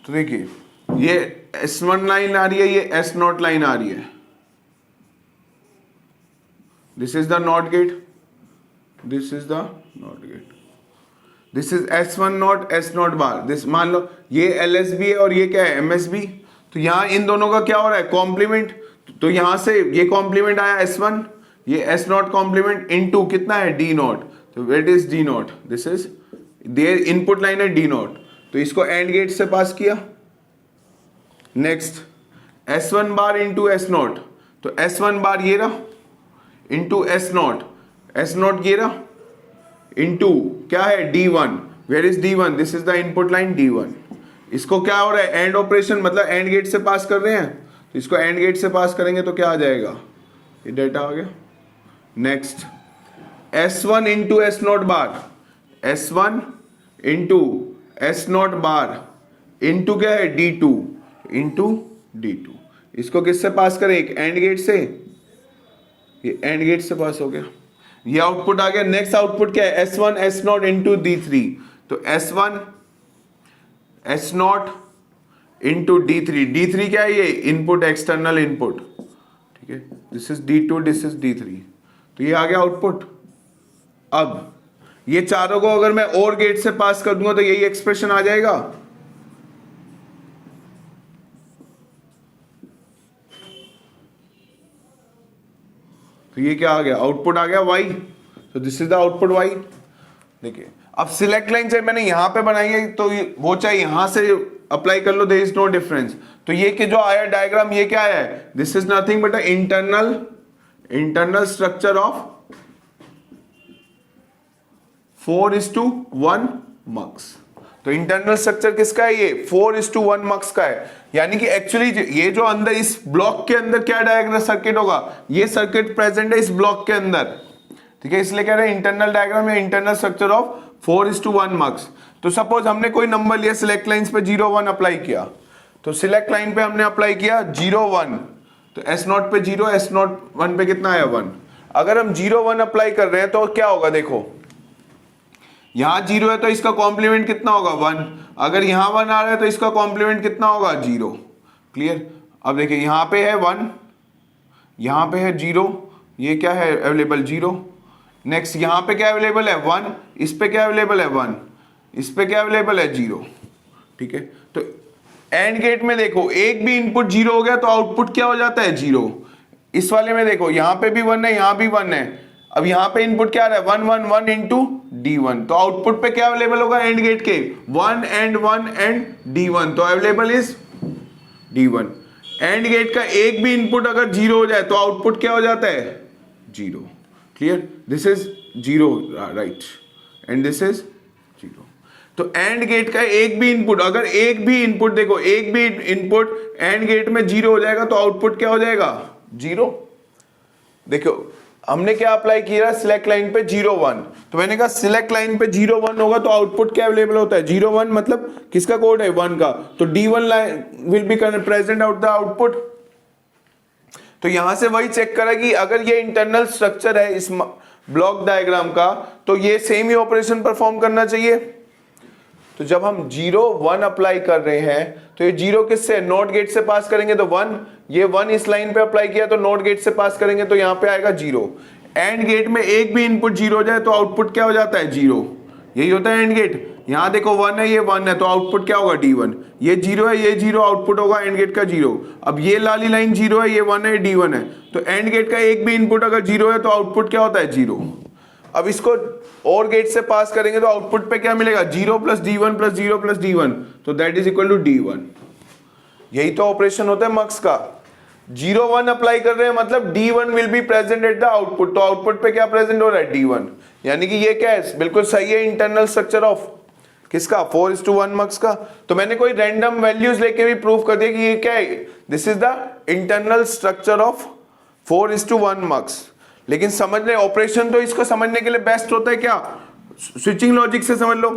तो देखिए ये S1 लाइन आ रही है, ये S0 लाइन आ रही है, this is the not gate, this is the not gate, this is S1 not S0 bar, this मान लो ये LSB है और ये क्या है MSB। तो यहां इन दोनों का क्या हो रहा है, कॉम्प्लीमेंट, तो यहां से ये कॉम्प्लीमेंट आया S1, ये S0 कॉम्प्लीमेंट इनटू कितना है D0, तो wait is D0, this is their input line है D0, तो इसको एंड गेट से पास किया। Next S1 bar into S0, तो S1 बार ये रहा इंटू S0, S0 ये रहा इंटू क्या है D1, where is D1, this is the input line D1। इसको क्या हो रहा है, एंड ऑपरेशन मतलब एंड गेट से पास कर रहे हैं, तो इसको एंड गेट से पास करेंगे तो क्या आ जाएगा, ये डेटा आ गया। नेक्स्ट S1 इंटू S0 बार, S1 into S0 bar into क्या है D2 इंटू D2, इसको किससे पास करें, एक एंड गेट से, ये एंड गेट से पास हो गया, ये आउटपुट आ गया। नेक्स्ट आउटपुट क्या है, S1 S0 इंटू D3, तो S1 S0 into D3, D3 क्या है, ये इनपुट, एक्सटर्नल इनपुट, ठीक है, this is D2, this is D3, तो ये आ गया आउटपुट। अब ये चारों को अगर मैं और गेट से पास कर दूंगा तो यही एक्सप्रेशन आ जाएगा। तो ये क्या आ गया, आउटपुट आ गया y, तो this is the output y। देखिए अब सिलेक्ट लाइन से मैंने यहां पे बनाई है, तो वो चाहे यहां से अप्लाई कर लो, देयर इज नो डिफरेंस। तो ये कि जो आया डायग्राम, ये क्या आया है, this is nothing but internal structure of 4:1 मक्स। तो इंटरनल स्ट्रक्चर किसका है, ये 4:1 मक्स का है। यानी कि एक्चुअली ये जो अंदर इस ब्लॉक के अंदर क्या डायग्राम सर्किट होगा, ये सर्किट प्रेजेंट है इस ब्लॉक के अंदर, ठीक है, इसलिए कह रहे हैं इंटरनल डायग्राम या इंटरनल स्ट्रक्चर ऑफ 4:1 मक्स। तो सपोज हमने कोई नंबर लिया, सिलेक्ट लाइंस पे 0 1 अप्लाई किया, तो सिलेक्ट लाइन पे हमने अप्लाई किया 0 1, तो S0 पे 0, S0 1 पे कितना आया 1। अगर हम 0 1 अप्लाई कर रहे हैं तो क्या होगा, देखो यहां 0 है तो इसका कॉम्प्लीमेंट कितना होगा 1, अगर यहां 1 आ रहा है तो इसका कॉम्प्लीमेंट कितना होगा 0। क्लियर। अब देखिए यहां पे है 1, यहां पे है 0, ये क्या है अवेलेबल 0। नेक्स्ट यहां पे क्या अवेलेबल है 1, इस पे क्या अवेलेबल है 1, इस पे क्या अवेलेबल है 0, ठीक है। तो एंड गेट में देखो एक भी इनपुट 0 हो गया तो आउटपुट क्या हो जाता है 0। इस वाले में देखो यहां पे भी 1 है, यहां भी 1 है, अब यहां पे इनपुट क्या आ रहा है 1 1 1 इंटू D1, तो आउटपुट पे क्या अवेलेबल होगा एंड गेट के 1 एंड D1, तो available is D1। And gate का एक भी इनपुट अगर 0 हो जाए तो आउटपुट क्या हो जाता है 0। Clear, this is 0 right and this is 0। तो एंड गेट का एक भी इनपुट, अगर एक भी इनपुट देखो, एक भी इनपुट एंड गेट में 0 हो जाएगा तो आउटपुट क्या हो जाएगा 0। देखो हमने क्या अप्लाई किया, सिलेक्ट लाइन पे 0 1, तो मैंने कहा सिलेक्ट लाइन पे 0 1 होगा तो आउटपुट क्या अवेलेबल होता है 0 1, मतलब किसका कोड है 1 का, तो D1 line will be present out the output. तो यहां से वही चेक करा कि अगर ये इंटरनल स्ट्रक्चर है इस ब्लॉक डायग्राम का, तो ये सेम ही ऑपरेशन परफॉर्म करना चाहिए। तो जब हम 0 1 अप्लाई कर रहे हैं तो ये 0 किससे, नॉट गेट से पास करेंगे तो 1, ये 1 इस लाइन पे अप्लाई किया तो नॉट गेट से पास करेंगे तो यहां पे आएगा 0। एंड गेट में एक भी इनपुट 0 हो जाए तो आउटपुट क्या हो जाता है 0, यही होता है एंड गेट। यहां देखो 1 है, ये 1 है, तो आउटपुट क्या होगा D1, ये 0 है, ये 0, आउटपुट होगा एंड गेट का 0। अब ये लाली लाइन 0 है, ये 1 है, D1 है, तो एंड गेट का एक भी इनपुट अगर 0 है तो आउटपुट क्या होता है 0। अब इसको और गेट से पास करेंगे तो आउटपुट पे क्या मिलेगा 0 + D1 + 0 + D1, तो that is equal to D1। यही तो ऑपरेशन होता है मक्स का। 0 1 अप्लाई कर रहे हैं मतलब D1 will be present at the output, तो आउटपुट पे क्या प्रेजेंट हो रहा है D1, यानी कि ये क्या है, बिल्कुल सही है इंटरनल स्ट्रक्चर ऑफ किसका 4:1 मक्स का। तो मैंने कोई रैंडम वैल्यूज लेके भी प्रूव कर दिया कि ये क्या है, this is the internal structure of 4:1 मक्स। लेकिन समझने ऑपरेशन तो इसको समझने के लिए बेस्ट होता है क्या, स्विचिंग लॉजिक से समझ लो।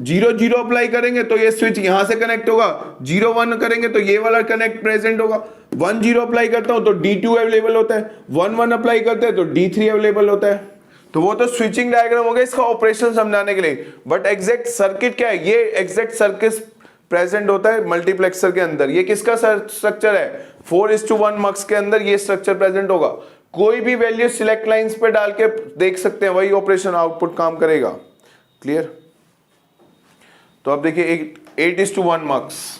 0 0 अप्लाई करेंगे तो ये स्विच यहां से कनेक्ट होगा, 0 1 करेंगे तो ये वाला कनेक्ट प्रेजेंट होगा, 1 0 अप्लाई करता हूं तो D2 अवेलेबल होता है, 1 1 अप्लाई करते हैं तो D3 अवेलेबल होता है। तो वो तो स्विचिंग डायग्राम हो गया इसका ऑपरेशन समझाने के लिए, बट एग्जैक्ट सर्किट क्या है, ये एग्जैक्ट सर्किट प्रेजेंट होता है मल्टीप्लेक्सर के अंदर। ये किसका स्ट्रक्चर है 4:1 मक्स के अंदर ये स्ट्रक्चर प्रेजेंट होगा। कोई भी वैल्यू सिलेक्ट लाइंस पे डाल के देख सकते हैं, वही ऑपरेशन आउटपुट काम करेगा। क्लियर। तो अब देखिए 8:1 मक्स।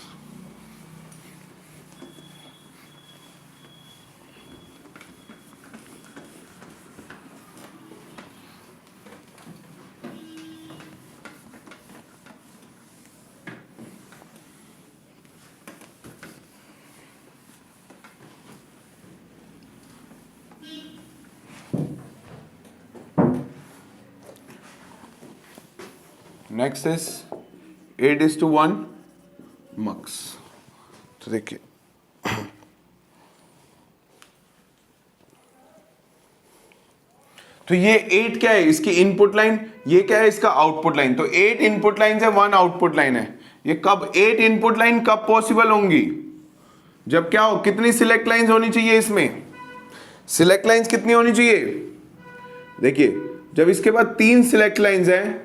Next is 8:1 मक्स। तो देखिए तो ये 8 क्या है, इसकी इनपुट लाइन, ये क्या है इसका आउटपुट लाइन। तो 8 इनपुट लाइन है, 1 आउटपुट लाइन है। ये कब 8 इनपुट लाइन कब पॉसिबल होंगी, जब क्या हो, कितनी सिलेक्ट लाइंस होनी चाहिए इसमें, सिलेक्ट लाइंस कितनी होनी चाहिए, देखिए जब इसके बाद 3 सिलेक्ट लाइंस हैं,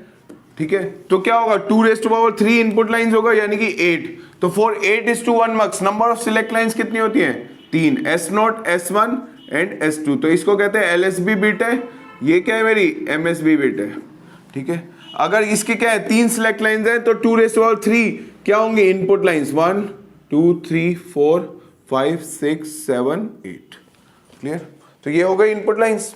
ठीक है, तो क्या होगा 2⁻³ इनपुट लाइंस होगा, यानी कि 8। तो for 8:1 mux number of select lines कितनी होती हैं 3, S0 S1 एंड S2। तो इसको कहते हैं LSB बिट है, ये क्या है मेरी MSB बिट है। ठीक है, अगर इसके क्या है 3 सिलेक्ट लाइंस हैं तो 2⁻³ क्या होंगे इनपुट लाइंस, 1 2 3 4 5 6 7 8। क्लियर। तो तो ये हो गई input lines.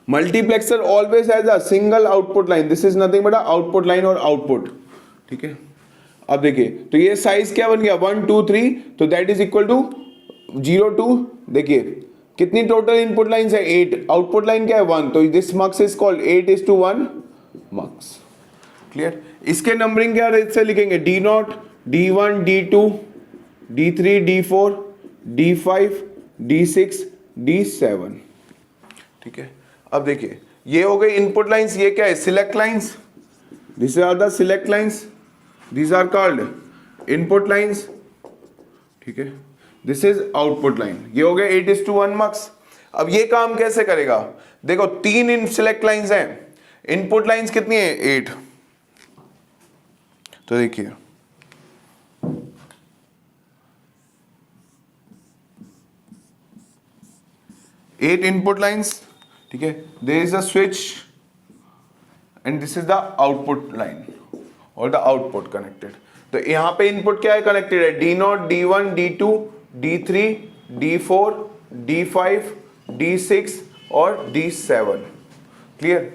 Multiplexer always has a single output line, this is nothing but output line और आउटपुट, ठीक है। अब देखिए तो ये साइज क्या बन गया 1 2 3, तो दैट इज इक्वल टू 0 2, देखिए कितनी टोटल इनपुट लाइंस है 8, आउटपुट लाइन क्या है 1, तो दिस मक्स इज कॉल्ड 8:1 मक्स। क्लियर। इसके नंबरिंग क्या से लिखेंगे D0 D1 D2 D3 D4 D5 D6 D7, ठीक है। अब देखिए ये हो गई इनपुट लाइंस, ये क्या है select lines, this are the select lines, these are called input lines, ठीक है। दिस इज आउटपुट लाइन, ये हो गए 8:1 मार्क्स। अब ये काम कैसे करेगा, देखो 3 इन सिलेक्ट लाइंस हैं, इनपुट लाइंस कितनी है 8, तो देखिए एट इनपुट लाइंस, ठीक है। There is a switch and this is the output line और द आउटपुट कनेक्टेड। तो यहां पे इनपुट क्या है कनेक्टेड है D0 D1 D2 D3 D4 D5 D6 और D7, क्लियर।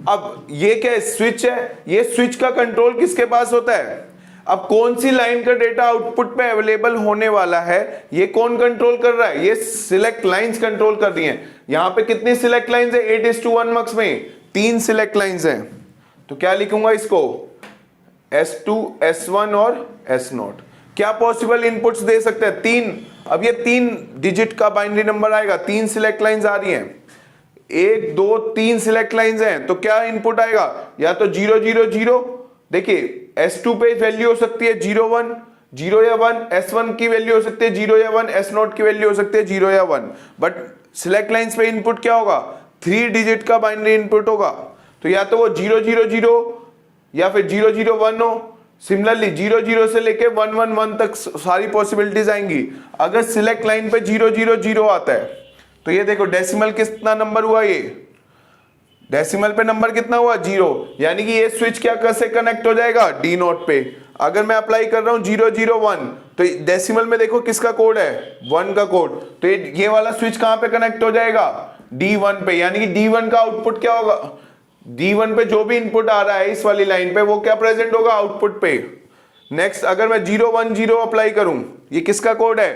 अब ये क्या है स्विच है, ये स्विच का कंट्रोल किसके पास होता है, अब कौन सी लाइन का डेटा आउटपुट पे अवेलेबल होने वाला है ये कौन कंट्रोल कर रहा है, ये सिलेक्ट लाइंस कंट्रोल कर रही हैं। यहां पे कितनी सिलेक्ट लाइंस है 8:1 मार्क्स में 3 सिलेक्ट लाइंस हैं, तो क्या लिखूंगा इसको S2 S1 और S0। क्या पॉसिबल इनपुट्स दे सकते हैं 3, अब ये 3 डिजिट का बाइनरी नंबर आएगा, 3 सिलेक्ट लाइंस आ रही हैं, 1 2 3 सिलेक्ट लाइंस हैं, तो क्या इनपुट आएगा या तो 0 0 0, देखिए S2 पे वैल्यू हो सकती है 0 1 0 या 1, S1 की वैल्यू हो सकती है 0 या 1, S0 की वैल्यू हो सकती है 0 या 1, बट सिलेक्ट लाइंस पे इनपुट क्या होगा 3 डिजिट का बाइनरी इनपुट होगा, तो या तो वो 0 0 0 या फिर 0 0 1 हो। सिमिलरली 0 0 से लेके 1 1 1 तक सारी पॉसिबिलिटीज आएंगी। अगर सिलेक्ट लाइन पे 0 0 0 आता है तो ये देखो डेसिमल कितना नंबर हुआ, ये डेसिमल पे नंबर कितना हुआ 0, यानी कि ये स्विच क्या कैसे कनेक्ट हो जाएगा D0 पे। अगर मैं अप्लाई कर रहा हूं 0 0 1, तो डेसिमल में देखो किसका कोड है 1 का कोड, तो ये वाला स्विच कहां पे कनेक्ट हो जाएगा D1 पे, यानी कि D1 का आउटपुट क्या होगा, D1 पे जो भी इनपुट आ रहा है इस वाली लाइन पे वो क्या प्रेजेंट होगा आउटपुट पे। नेक्स्ट अगर मैं 0 1 0 अप्लाई करूं, ये किसका कोड है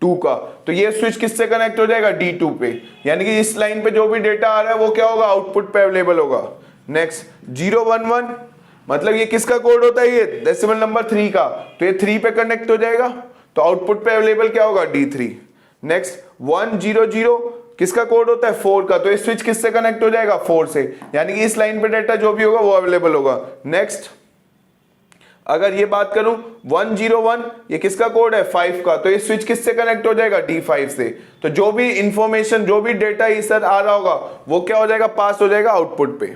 2 का, तो ये स्विच किससे कनेक्ट हो जाएगा D2 पे, यानी कि इस लाइन पे जो भी डेटा आ रहा है वो क्या होगा आउटपुट पे अवेलेबल होगा। नेक्स्ट 0 1 1 मतलब ये किसका कोड होता है, ये डेसिमल नंबर 3 का, तो ये 3 पे कनेक्ट हो जाएगा, तो आउटपुट पे अवेलेबल क्या होगा D3। नेक्स्ट 1 0 0 किसका कोड होता है 4 का, तो ये स्विच किससे कनेक्ट हो जाएगा 4 से, यानी कि इस लाइन पे डेटा जो भी होगा वो अवेलेबल होगा। नेक्स्ट अगर ये बात करूं 1 0 1 ये किसका कोड है 5 का, तो ये स्विच किससे कनेक्ट हो जाएगा D5 से, तो जो भी इंफॉर्मेशन जो भी डेटा इस आ रहा होगा वो क्या हो जाएगा पास हो जाएगा आउटपुट पे।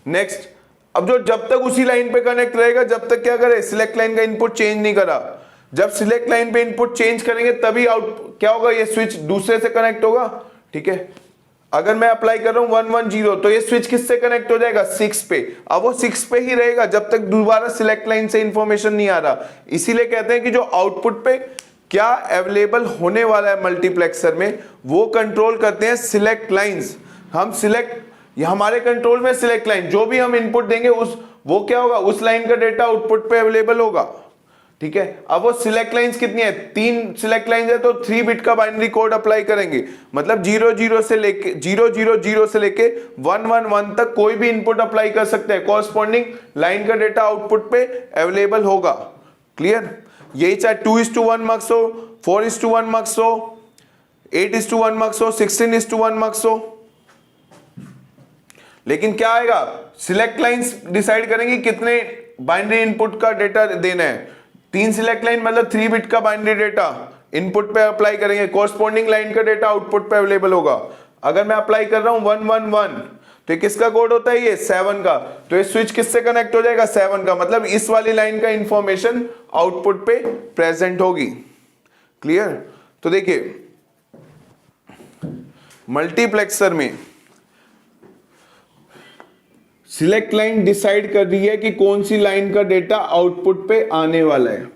नेक्स्ट अब जो जब तक उसी लाइन पे कनेक्ट रहेगा जब तक क्या करे सिलेक्ट लाइन का इनपुट चेंज नहीं करा, जब सिलेक्ट लाइन पे इनपुट चेंज करेंगे तभी आउट क्या होगा ये स्विच दूसरे से कनेक्ट होगा, ठीक है। अगर मैं अप्लाई कर रहा हूं 1 1 0 तो ये स्विच किससे कनेक्ट हो जाएगा 6 पे, अब वो 6 पे ही रहेगा जब तक दोबारा सिलेक्ट लाइन से इंफॉर्मेशन नहीं आ रहा। इसीलिए कहते हैं कि जो आउटपुट पे क्या अवेलेबल होने वाला है मल्टीप्लेक्सर में वो कंट्रोल करते हैं सिलेक्ट लाइंस। हम सिलेक्ट हमारे कंट्रोल में सिलेक्ट लाइन जो भी हम इनपुट देंगे उस वो क्या होगा उस लाइन का डेटा आउटपुट पे अवेलेबल होगा, ठीक है। अब वो सिलेक्ट लाइंस कितनी है 3 सिलेक्ट लाइंस है तो 3 बिट का बाइनरी कोड अप्लाई करेंगे, मतलब 0 0 से लेके 0 0 0 से लेके 1 1 1 तक कोई भी इनपुट अप्लाई कर सकते हैं, कॉरस्पॉन्डिंग लाइन का डेटा आउटपुट पे अवेलेबल होगा। क्लियर, यही चाहे 2:1 मार्क्स हो 4:1 मार्क्स हो 8:1 मार्क्स हो 16:1 मार्क्स हो, लेकिन क्या आएगा सिलेक्ट लाइंस डिसाइड करेंगे कितने बाइनरी इनपुट का डेटा देना है। 3 सिलेक्ट लाइन मतलब 3 बिट का बाइनरी डेटा इनपुट पे अप्लाई करेंगे, कॉरस्पॉन्डिंग लाइन का डेटा आउटपुट पे अवेलेबल होगा। अगर मैं अप्लाई कर रहा हूं 1 1 1 तो किसका कोड होता है ये 7 का, तो ये स्विच किससे कनेक्ट हो जाएगा 7 का, मतलब इस वाली लाइन का इंफॉर्मेशन आउटपुट पे प्रेजेंट होगी। क्लियर, तो देखिए मल्टीप्लेक्सर में सिलेक्ट लाइन डिसाइड कर रही है कि कौन सी लाइन का डेटा आउटपुट पे आने वाला है।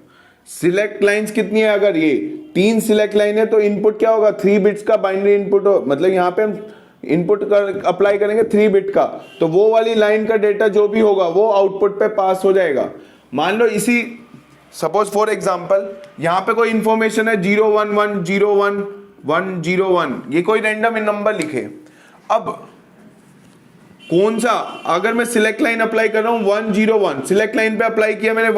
सिलेक्ट लाइंस कितनी है, अगर ये 3 सिलेक्ट लाइन है तो इनपुट क्या होगा, 3 बिट्स का बाइनरी इनपुट हो, मतलब यहाँ पे हम इनपुट अप्लाई करेंगे 3 बिट का, तो वो वाली लाइन का डेटा जो भी होगा वो आउटपुट पे पास हो जाएगा। मान लो इसी सपोज फॉर एग्जांपल यहाँ पे कोई इंफॉर्मेशन है 01101 ये कोई रैंडम नंबर लिखे। अब कौन सा, अगर मैं सिलेक्ट लाइन अप्लाई कर रहा हूं 101, सिलेक्ट लाइन पे अप्लाई किया मैंने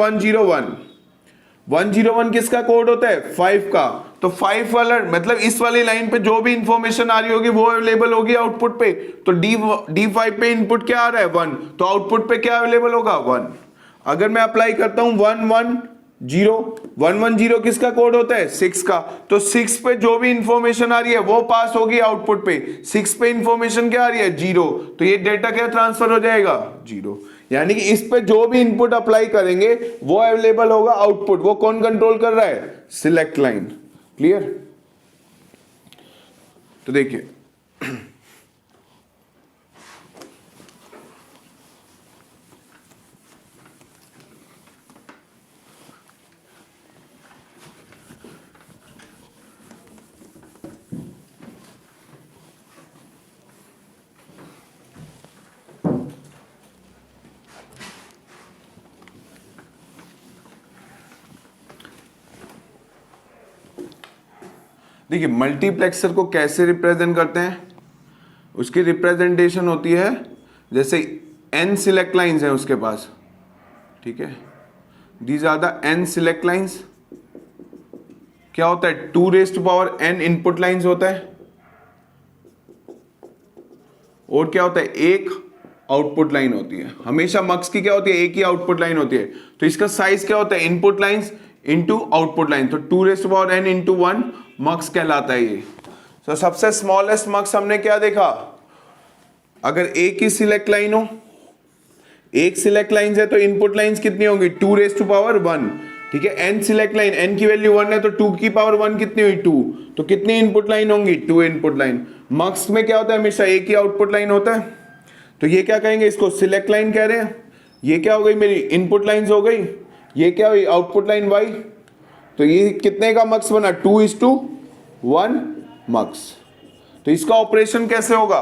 101 किसका कोड होता है, 5 का, तो 5 वाला मतलब इस वाली लाइन पे जो भी इंफॉर्मेशन आ रही होगी वो अवेलेबल होगी आउटपुट पे। तो D5 पे इनपुट क्या आ रहा है 1, तो आउटपुट पे क्या अवेलेबल होगा 1। अगर मैं अप्लाई करता हूं 110 किसका कोड होता है 6 का, तो 6 पे जो भी इंफॉर्मेशन आ रही है वो पास होगी आउटपुट पे। 6 पे इंफॉर्मेशन क्या आ रही है 0, तो ये डेटा क्या ट्रांसफर हो जाएगा 0। यानी कि इस पे जो भी इनपुट अप्लाई करेंगे वो अवेलेबल होगा आउटपुट। वो कौन कंट्रोल कर रहा है, सिलेक्ट लाइन। क्लियर। तो देखिए देखिए मल्टीप्लेक्सर को कैसे रिप्रेजेंट करते हैं, उसकी रिप्रेजेंटेशन होती है जैसे n सिलेक्ट लाइंस हैं उसके पास, ठीक है, these are the n select lines. क्या होता है 2n इनपुट लाइंस होता है, और क्या होता है एक आउटपुट लाइन होती है। हमेशा मक्स की क्या होती है, एक ही आउटपुट लाइन होती है। तो इसका साइज क्या होता है, input lines into output line, तो 2n इंटू 1 मक्स कहलाता है ये। तो सबसे स्मॉलेस्ट मक्स हमने क्या देखा, अगर एक ही सिलेक्ट लाइन हो, एक सिलेक्ट लाइन है तो इनपुट लाइंस कितनी होंगी 2n, ठीक है। n सिलेक्ट लाइन, n की वैल्यू 1 है तो 2 की पावर 1 कितनी हुई 2, तो कितनी इनपुट लाइन होंगी 2 इनपुट लाइन। मक्स में क्या होता है, हमेशा एक ही आउटपुट लाइन होता है। तो ये क्या कहेंगे, इसको सिलेक्ट लाइन कह रहे हैं। ये क्या हो गई मेरी इनपुट लाइंस हो गई, ये क्या हुई आउटपुट लाइन y। तो ये कितने का मक्स बना 2:1 मक्स। तो इसका ऑपरेशन कैसे होगा,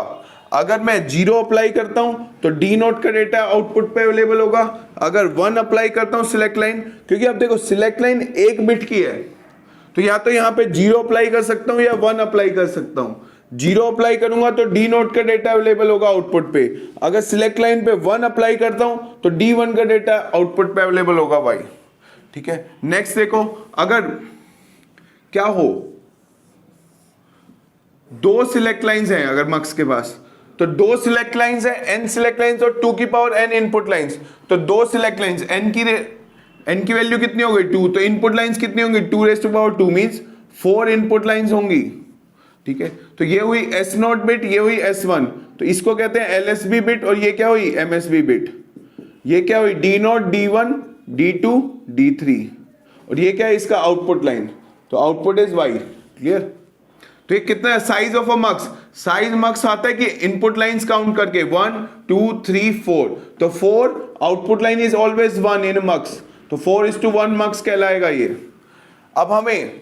अगर मैं 0 अप्लाई करता हूं तो डी नोट का डेटा आउटपुट पे अवेलेबल होगा। अगर 1 अप्लाई करता हूं सिलेक्ट लाइन, क्योंकि अब देखो सिलेक्ट लाइन 1 बिट की है, तो या तो यहां पे 0 अप्लाई कर सकता हूं या 1 अप्लाई कर सकता हूं। 0 अप्लाई करूंगा तो डी नोट का डेटा अवेलेबल होगा आउटपुट पे। अगर सिलेक्ट लाइन पे 1 अप्लाई करता हूं तो D1 का डेटा आउटपुट पे अवेलेबल होगा y, ठीक है। नेक्स्ट देखो, अगर क्या हो 2 सिलेक्ट लाइंस हैं अगर मक्स के पास, तो 2 सिलेक्ट लाइंस है n सिलेक्ट लाइंस और 2 की पावर n इनपुट लाइंस, तो 2 सिलेक्ट लाइंस n की वैल्यू कितनी हो गई 2, तो इनपुट लाइंस कितनी होंगी 2 मींस 4 इनपुट लाइंस होंगी, ठीक है। तो ये हुई S0 बिट, ये हुई S1, तो इसको कहते हैं LSB बिट, और ये क्या हुई MSB बिट। ये क्या हुई D0, D1, D2, D3, और ये क्या है इसका आउटपुट लाइन, तो आउटपुट इज y। क्लियर। तो ये कितना है साइज ऑफ अ मक्स, साइज मक्स आता है कि इनपुट लाइंस काउंट करके 1 2 3 4, तो 4 आउटपुट लाइन इज ऑलवेज 1 इन मक्स, तो 4:1 मक्स कहलाएगा ये। अब हमें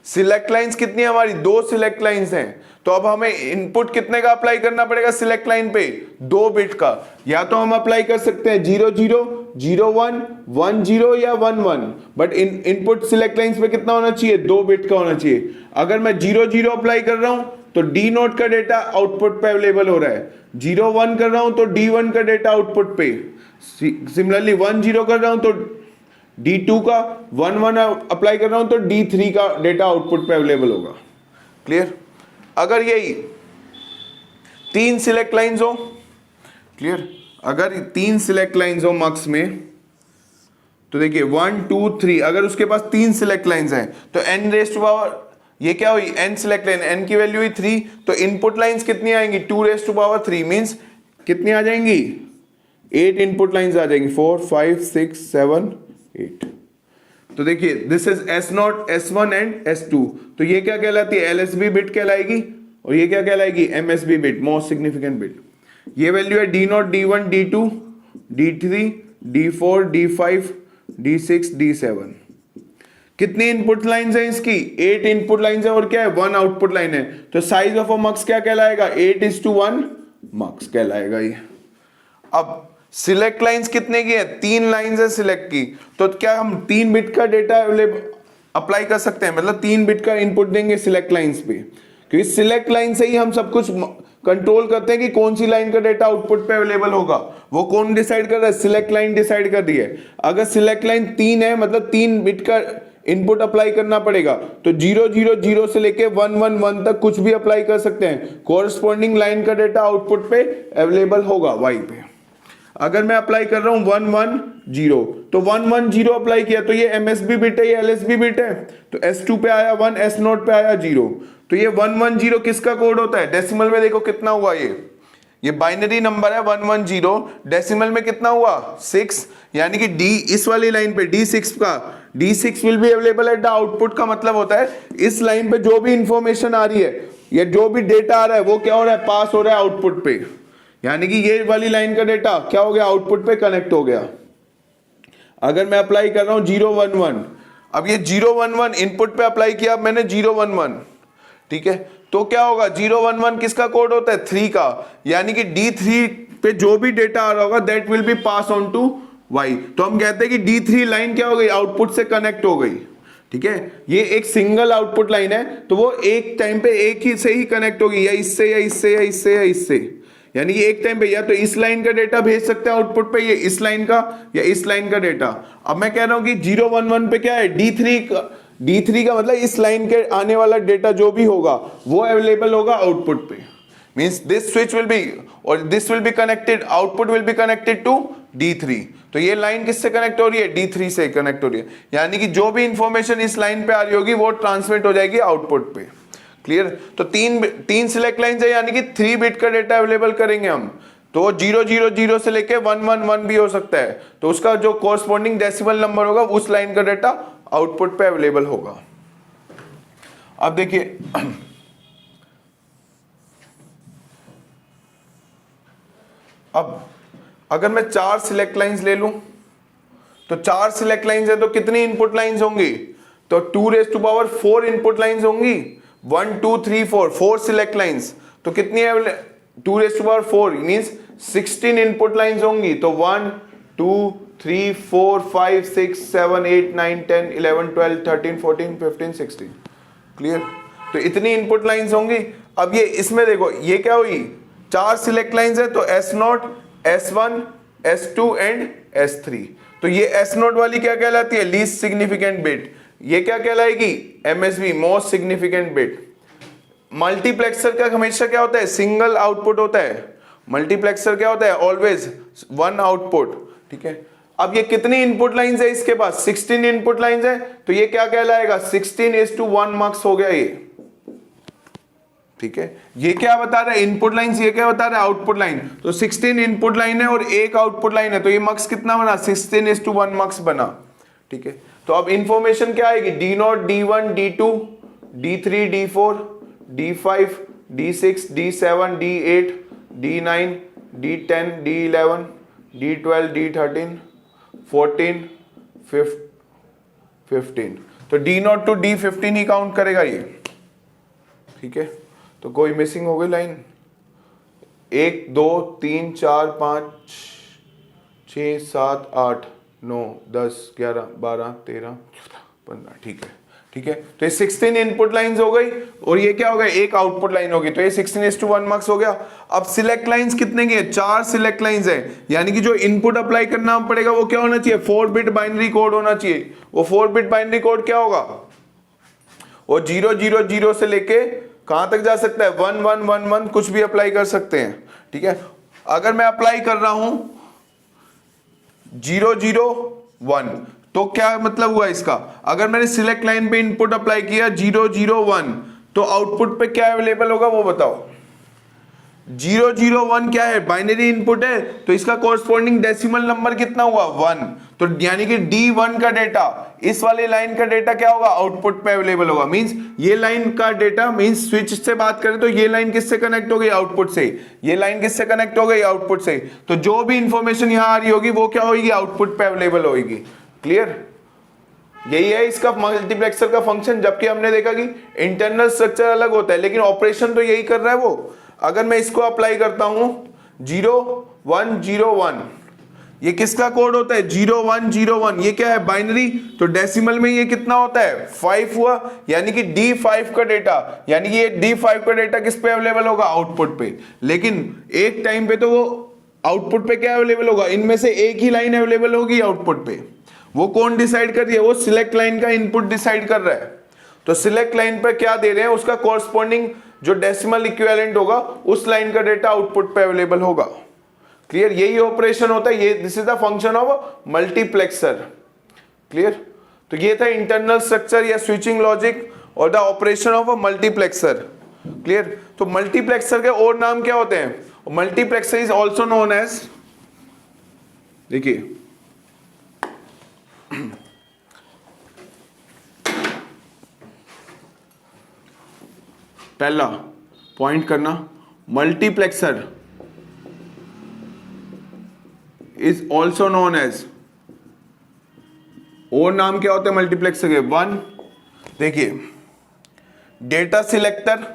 सिलेक्ट लाइंस कितनी है हमारी 2 सिलेक्ट लाइंस हैं, तो अब हमें इनपुट कितने का अप्लाई करना पड़ेगा सिलेक्ट लाइन पे 2 बिट का। या तो हम अप्लाई कर सकते हैं 0 0 0 1 1 0 या 1 1, बट इनपुट सिलेक्ट लाइंस पे कितना होना चाहिए 2 बिट का होना चाहिए। अगर मैं 0 0 अप्लाई कर रहा हूं तो डी नोट का डेटा आउटपुट पे अवेलेबल हो रहा है, 0 1 कर रहा हूं तो D1 का डेटा आउटपुट पे, सिमिलरली 1 0 कर रहा हूं तो D2 का, 1 1 अप्लाई कर रहा हूं तो D3 का डेटा आउटपुट पे अवेलेबल होगा। क्लियर। अगर यही 3 सिलेक्ट लाइंस हो, क्लियर, अगर 3 सिलेक्ट लाइंस हो मक्स में, तो देखिए 1 2 3, अगर उसके पास 3 सिलेक्ट लाइंस हैं तो n⁻, ये क्या हुई n सिलेक्ट लाइन, n की वैल्यू हुई 3, तो इनपुट लाइंस कितनी आएंगी 2⁻3 मींस कितनी आ जाएंगी 8 इनपुट लाइंस आ जाएंगी, 4 5 6 7 8। तो देखिए this is S0 S1 and S2, तो ये क्या कहलाती है LSB बिट कहलाएगी, और ये क्या कहलाएगी MSB bit, most significant bit. ये वैल्यू है D0 D1 D2 D3 D4 D5 D6 D7। कितनी इनपुट लाइंस है इसकी, 8 इनपुट लाइंस है और क्या है 1 आउटपुट लाइन है, तो साइज ऑफ अ मक्स क्या कहलाएगा, 8:1 मक्स कहलाएगा ये। अब सिलेक्ट लाइंस कितने की है, 3 लाइंस है सिलेक्ट की, तो क्या हम 3 बिट का डेटा अप्लाई कर सकते हैं, मतलब 3 बिट का इनपुट देंगे सिलेक्ट लाइंस पे, क्योंकि सिलेक्ट लाइन से ही हम सब कुछ कंट्रोल करते हैं कि कौन सी लाइन का डेटा आउटपुट पे अवेलेबल होगा। वो कौन डिसाइड कर रहा है, सिलेक्ट लाइन डिसाइड कर रही है। अगर सिलेक्ट लाइन 3 है मतलब 3 बिट का इनपुट अप्लाई करना पड़ेगा, तो 000 से लेके 111 तक कुछ भी अप्लाई कर सकते हैं, कोरस्पॉन्डिंग लाइन का डेटा आउटपुट पे अवेलेबल होगा वाई पे। अगर मैं अप्लाई कर रहा हूं 110, तो 110 अप्लाई किया तो ये MSB बिट है, ये LSB बिट है, तो S2 पे आया 1, S0 पे आया 0, तो ये 110 किसका कोड होता है, डेसिमल में देखो कितना हुआ, ये बाइनरी नंबर है 110, डेसिमल में कितना हुआ 6, यानी कि D इस वाली लाइन पे D6 का D6 will be available at the output, का मतलब होता है इस लाइन पे जो भी इंफॉर्मेशन आ रही है या जो भी डेटा आ रहा है वो क्या हो रहा है, पास हो रहा है आउटपुट पे, यानी कि ये वाली लाइन का डेटा क्या हो गया, आउटपुट पे कनेक्ट हो गया। अगर मैं अप्लाई कर रहा हूं 011, अब ये 011 इनपुट पे अप्लाई किया, अब मैंने 011, ठीक है, तो क्या होगा 011 किसका कोड होता है, 3 का, यानी कि D3 पे जो भी डेटा आ रहा होगा that will be pass on to Y, तो हम कहते हैं कि D3 लाइन क्या हो गई, आउटपुट से कनेक्ट हो गई, ठीक है। ये एक सिंगल आउटपुट लाइन है, तो वो एक टाइम पे एक ही से ही कनेक्ट होगी, या इससे या इससे या इससे या इससे, यानी कि एक टाइम पे या तो इस लाइन का डेटा भेज सकते हैं आउटपुट पे, ये इस लाइन का या इस लाइन का डेटा। अब मैं कह रहा हूं कि 011 पे क्या है, D3 का मतलब इस लाइन के आने वाला डेटा जो भी होगा वो अवेलेबल होगा आउटपुट पे, means this switch will be और this will be connected, output will be connected to D3, तो ये लाइन किससे कनेक्ट हो रही है, D3 से कनेक्ट हो रही है, यानी कि जो भी इंफॉर्मेशन इस लाइन पे आ रही होगी वो ट्रांसमिट हो जाएगी आउटपुट पे। क्लियर, तो तीन सिलेक्ट लाइन है, यानी कि 3 बिट का डेटा अवेलेबल करेंगे हम, तो 000 से लेके 111 भी हो सकता है, तो उसका जो कोरस्पॉन्डिंग डेसिमल नंबर होगा उस लाइन का डेटा आउटपुट पे अवेलेबल होगा। अब देखिए अब अगर मैं 4 सिलेक्ट लाइंस ले लूं, तो 4 सिलेक्ट लाइंस है तो कितनी इनपुट लाइंस होंगी, तो 2⁴ इनपुट लाइंस होंगी, 1 2 3 4 सिलेक्ट लाइंस, तो कितनी है 2⁴ मींस 16 इनपुट लाइंस होंगी, तो 1 2 3 4 5 6 7 8 9 10 11 12 13 14 15 16, क्लियर, तो इतनी इनपुट लाइंस होंगी। अब ये इसमें देखो ये क्या हुई, 4 सिलेक्ट लाइंस है, तो S0 S1 S2 and S3, तो ये S0 वाली क्या कहलाती है, लीस्ट सिग्निफिकेंट बिट, ये क्या कहलाएगी, MSB most significant bit. Multiplexer का हमेशा क्या होता है, सिंगल आउटपुट होता है, मल्टीप्लेक्सर क्या होता है, ऑलवेज 1 आउटपुट, ठीक है। अब ये कितनी इनपुट लाइंस है इसके पास, 16 इनपुट लाइंस है, तो ये क्या कहलाएगा, 16:1 मार्क्स हो गया ये, ठीक है। ये क्या बता रहा है, इनपुट लाइंस, ये क्या बता रहा है, आउटपुट लाइन, तो 16 इनपुट लाइन है और एक आउटपुट लाइन है, तो ये मार्क्स कितना बना, 16:1 मार्क्स बना, ठीक है। तो अब इंफॉर्मेशन क्या आएगी, D0 D1 D2 D3 D4 D5 D6 D7 D8 D9 D10 D11 D12 D13 14 15, तो D0 to D15 he count करेगा ये, ठीक है। तो कोई मिसिंग हो गई लाइन, 1 2 3 4 5 6 7 8 9 10 11 12 13 15, ठीक है, ठीक है। तो ये 16 इनपुट लाइंस हो गई और ये क्या हो गया, एक आउटपुट लाइन होगी, तो ये 16:1 मार्क्स हो गया। अब सिलेक्ट लाइंस कितने की है, 4 सिलेक्ट लाइंस है, यानी कि जो इनपुट अप्लाई करना पड़ेगा वो क्या होना चाहिए, 4 बिट बाइनरी कोड होना चाहिए। वो 4 बिट बाइनरी कोड क्या होगा, वो 000 से लेके कहां तक जा सकता है, 1111 कुछ भी अप्लाई कर सकते हैं, ठीक है। अगर मैं अप्लाई कर रहा हूं 001, तो क्या मतलब हुआ इसका, अगर मैंने सिलेक्ट लाइन पे इनपुट अप्लाई किया 001, तो आउटपुट पे क्या अवेलेबल होगा वो बताओ। 001 क्या है, बाइनरी इनपुट है, तो इसका कोरस्पॉन्डिंग डेसिमल नंबर कितना हुआ, 1, तो यानी कि D1 का डेटा, इस वाले लाइन का डेटा क्या होगा, आउटपुट पे अवेलेबल होगा। मींस ये लाइन का डेटा, मींस स्विच से बात करें तो ये लाइन किससे कनेक्ट हो गई, आउटपुट से, ये लाइन किससे कनेक्ट हो गई, आउटपुट से, तो जो भी इंफॉर्मेशन यहां आ रही होगी वो क्या होगी, आउटपुट पे अवेलेबल होगी। क्लियर, यही है इसका मल्टीप्लेक्सर का फंक्शन, जबकि हमने देखा कि इंटरनल स्ट्रक्चर अलग होता है लेकिन ऑपरेशन तो यही कर रहा है वो। अगर मैं इसको अप्लाई करता हूं 0101, ये किसका कोड होता है 0101, ये क्या है बाइनरी, तो डेसिमल में ये कितना होता है 5 हुआ, यानी कि D5 का डेटा, यानी कि ये D5 का डेटा किस पे अवेलेबल होगा आउटपुट पे। लेकिन एक टाइम पे तो वो आउटपुट पे क्या अवेलेबल होगा, इनमें से एक ही लाइन अवेलेबल होगी आउटपुट पे। वो कौन डिसाइड कर रही है, वो सिलेक्ट लाइन का इनपुट डिसाइड कर रहा है। तो सिलेक्ट लाइन पर क्या दे रहे हैं, उसका कॉरस्पॉन्डिंग जो डेसिमल इक्विवेलेंट होगा उस लाइन का डेटा आउटपुट पे अवेलेबल होगा। क्लियर, यही ऑपरेशन होता है, ये this is the function of multiplexer. Clear, तो ये था इंटरनल स्ट्रक्चर या स्विचिंग लॉजिक और the operation of a multiplexer. Clear, तो मल्टीप्लेक्सर के और नाम क्या होते हैं, multiplexer is also known as, देखिए पहला पॉइंट करना, multiplexer is also known as, और नाम क्या होते हैं मल्टीप्लेक्सर के, वन, देखिए data selector,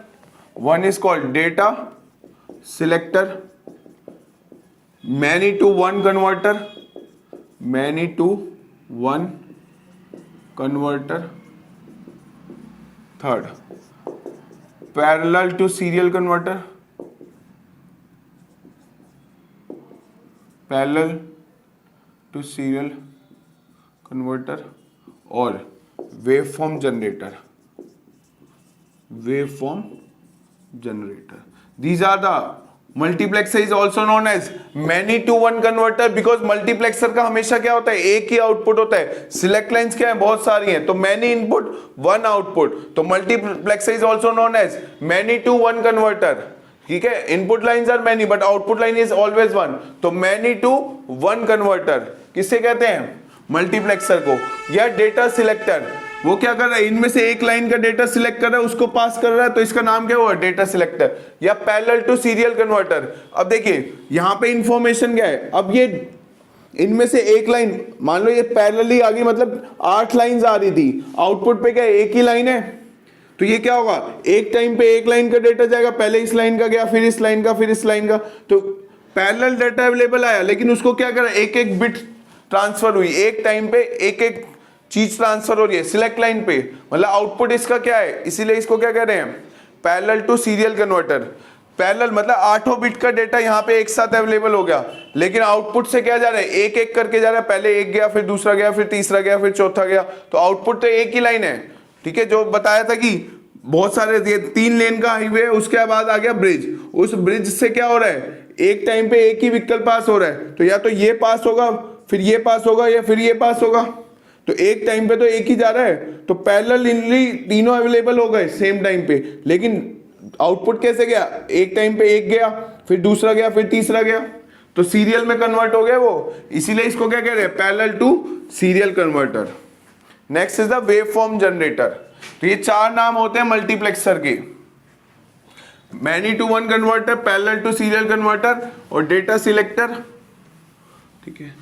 one is called data selector, many to one converter, many to one converter, third parallel to serial converter, parallel to serial converter, और waveform generator, waveform generator. These are the multiplexer is also known as many to one converter because multiplexer का हमेशा क्या होता है, एक ही output होता है। Select lines क्या है, बहुत सारी हैं, तो many input one output, तो multiplexer is also known as many to one converter। ठीक है, input lines are many but output line is always one, तो मैनी टू वन कन्वर्टर किससे कहते हैं, मल्टीप्लेक्सर को। या डेटा सिलेक्टर, वो क्या कर रहा है, इनमें से एक लाइन का डेटा सिलेक्ट कर रहा है, उसको पास कर रहा है, तो इसका नाम क्या हुआ, डेटा सिलेक्टर। या पैरेलल टू सीरियल कन्वर्टर, अब देखिए यहां पे इंफॉर्मेशन क्या है, अब ये इनमें से एक लाइन मान लो ये पैरेलली आ गई, मतलब 8 लाइंस आ रही थी, आउटपुट पे क्या एक ही लाइन है, तो ये क्या होगा, एक टाइम पे एक लाइन का डेटा जाएगा, पहले इस लाइन का गया, फिर इस लाइन का, फिर इस लाइन का, तो पैरेलल डेटा अवेलेबल आया, लेकिन उसको क्या करा, एक एक बिट ट्रांसफर हुई, एक टाइम पे एक एक चीज ट्रांसफर हो रही है सिलेक्ट लाइन पे, मतलब आउटपुट इसका क्या है, इसीलिए इसको क्या कह रहे हैं, parallel to serial converter. Parallel मतलब 8 बिट का डेटा यहाँ पे एक साथ अवेलेबल हो गया, लेकिन आउटपुट से क्या जा रहा है, एक एक करके जा रहा है, पहले एक गया, फिर दूसरा गया, फिर तीसरा गया, फिर चौथा गया, तो आउटपुट तो एक ही लाइन है। ठीक है, जो बताया था कि बहुत सारे ये 3 लेन का हाईवे है, उसके बाद आ गया ब्रिज, उस ब्रिज से क्या हो रहा है, एक टाइम पे एक ही व्हीकल पास हो रहा है, तो या तो ये पास होगा, फिर ये पास होगा, या फिर ये पास होगा, तो एक टाइम पे तो एक ही जा रहा है, तो पैरेलली तीनों अवेलेबल हो गए सेम टाइम पे, लेकिन आउटपुट कैसे गया, एक टाइम पे एक गया, फिर दूसरा गया, फिर तीसरा गया, तो सीरियल में कन्वर्ट हो गया वो, इसीलिए इसको क्या कह रहे हैं, parallel to serial converter. Next is the waveform generator. तो ये 4 नाम होते हैं मल्टीप्लेक्सर के, many to one converter, parallel to serial converter और डेटा सिलेक्टर। ठीक है,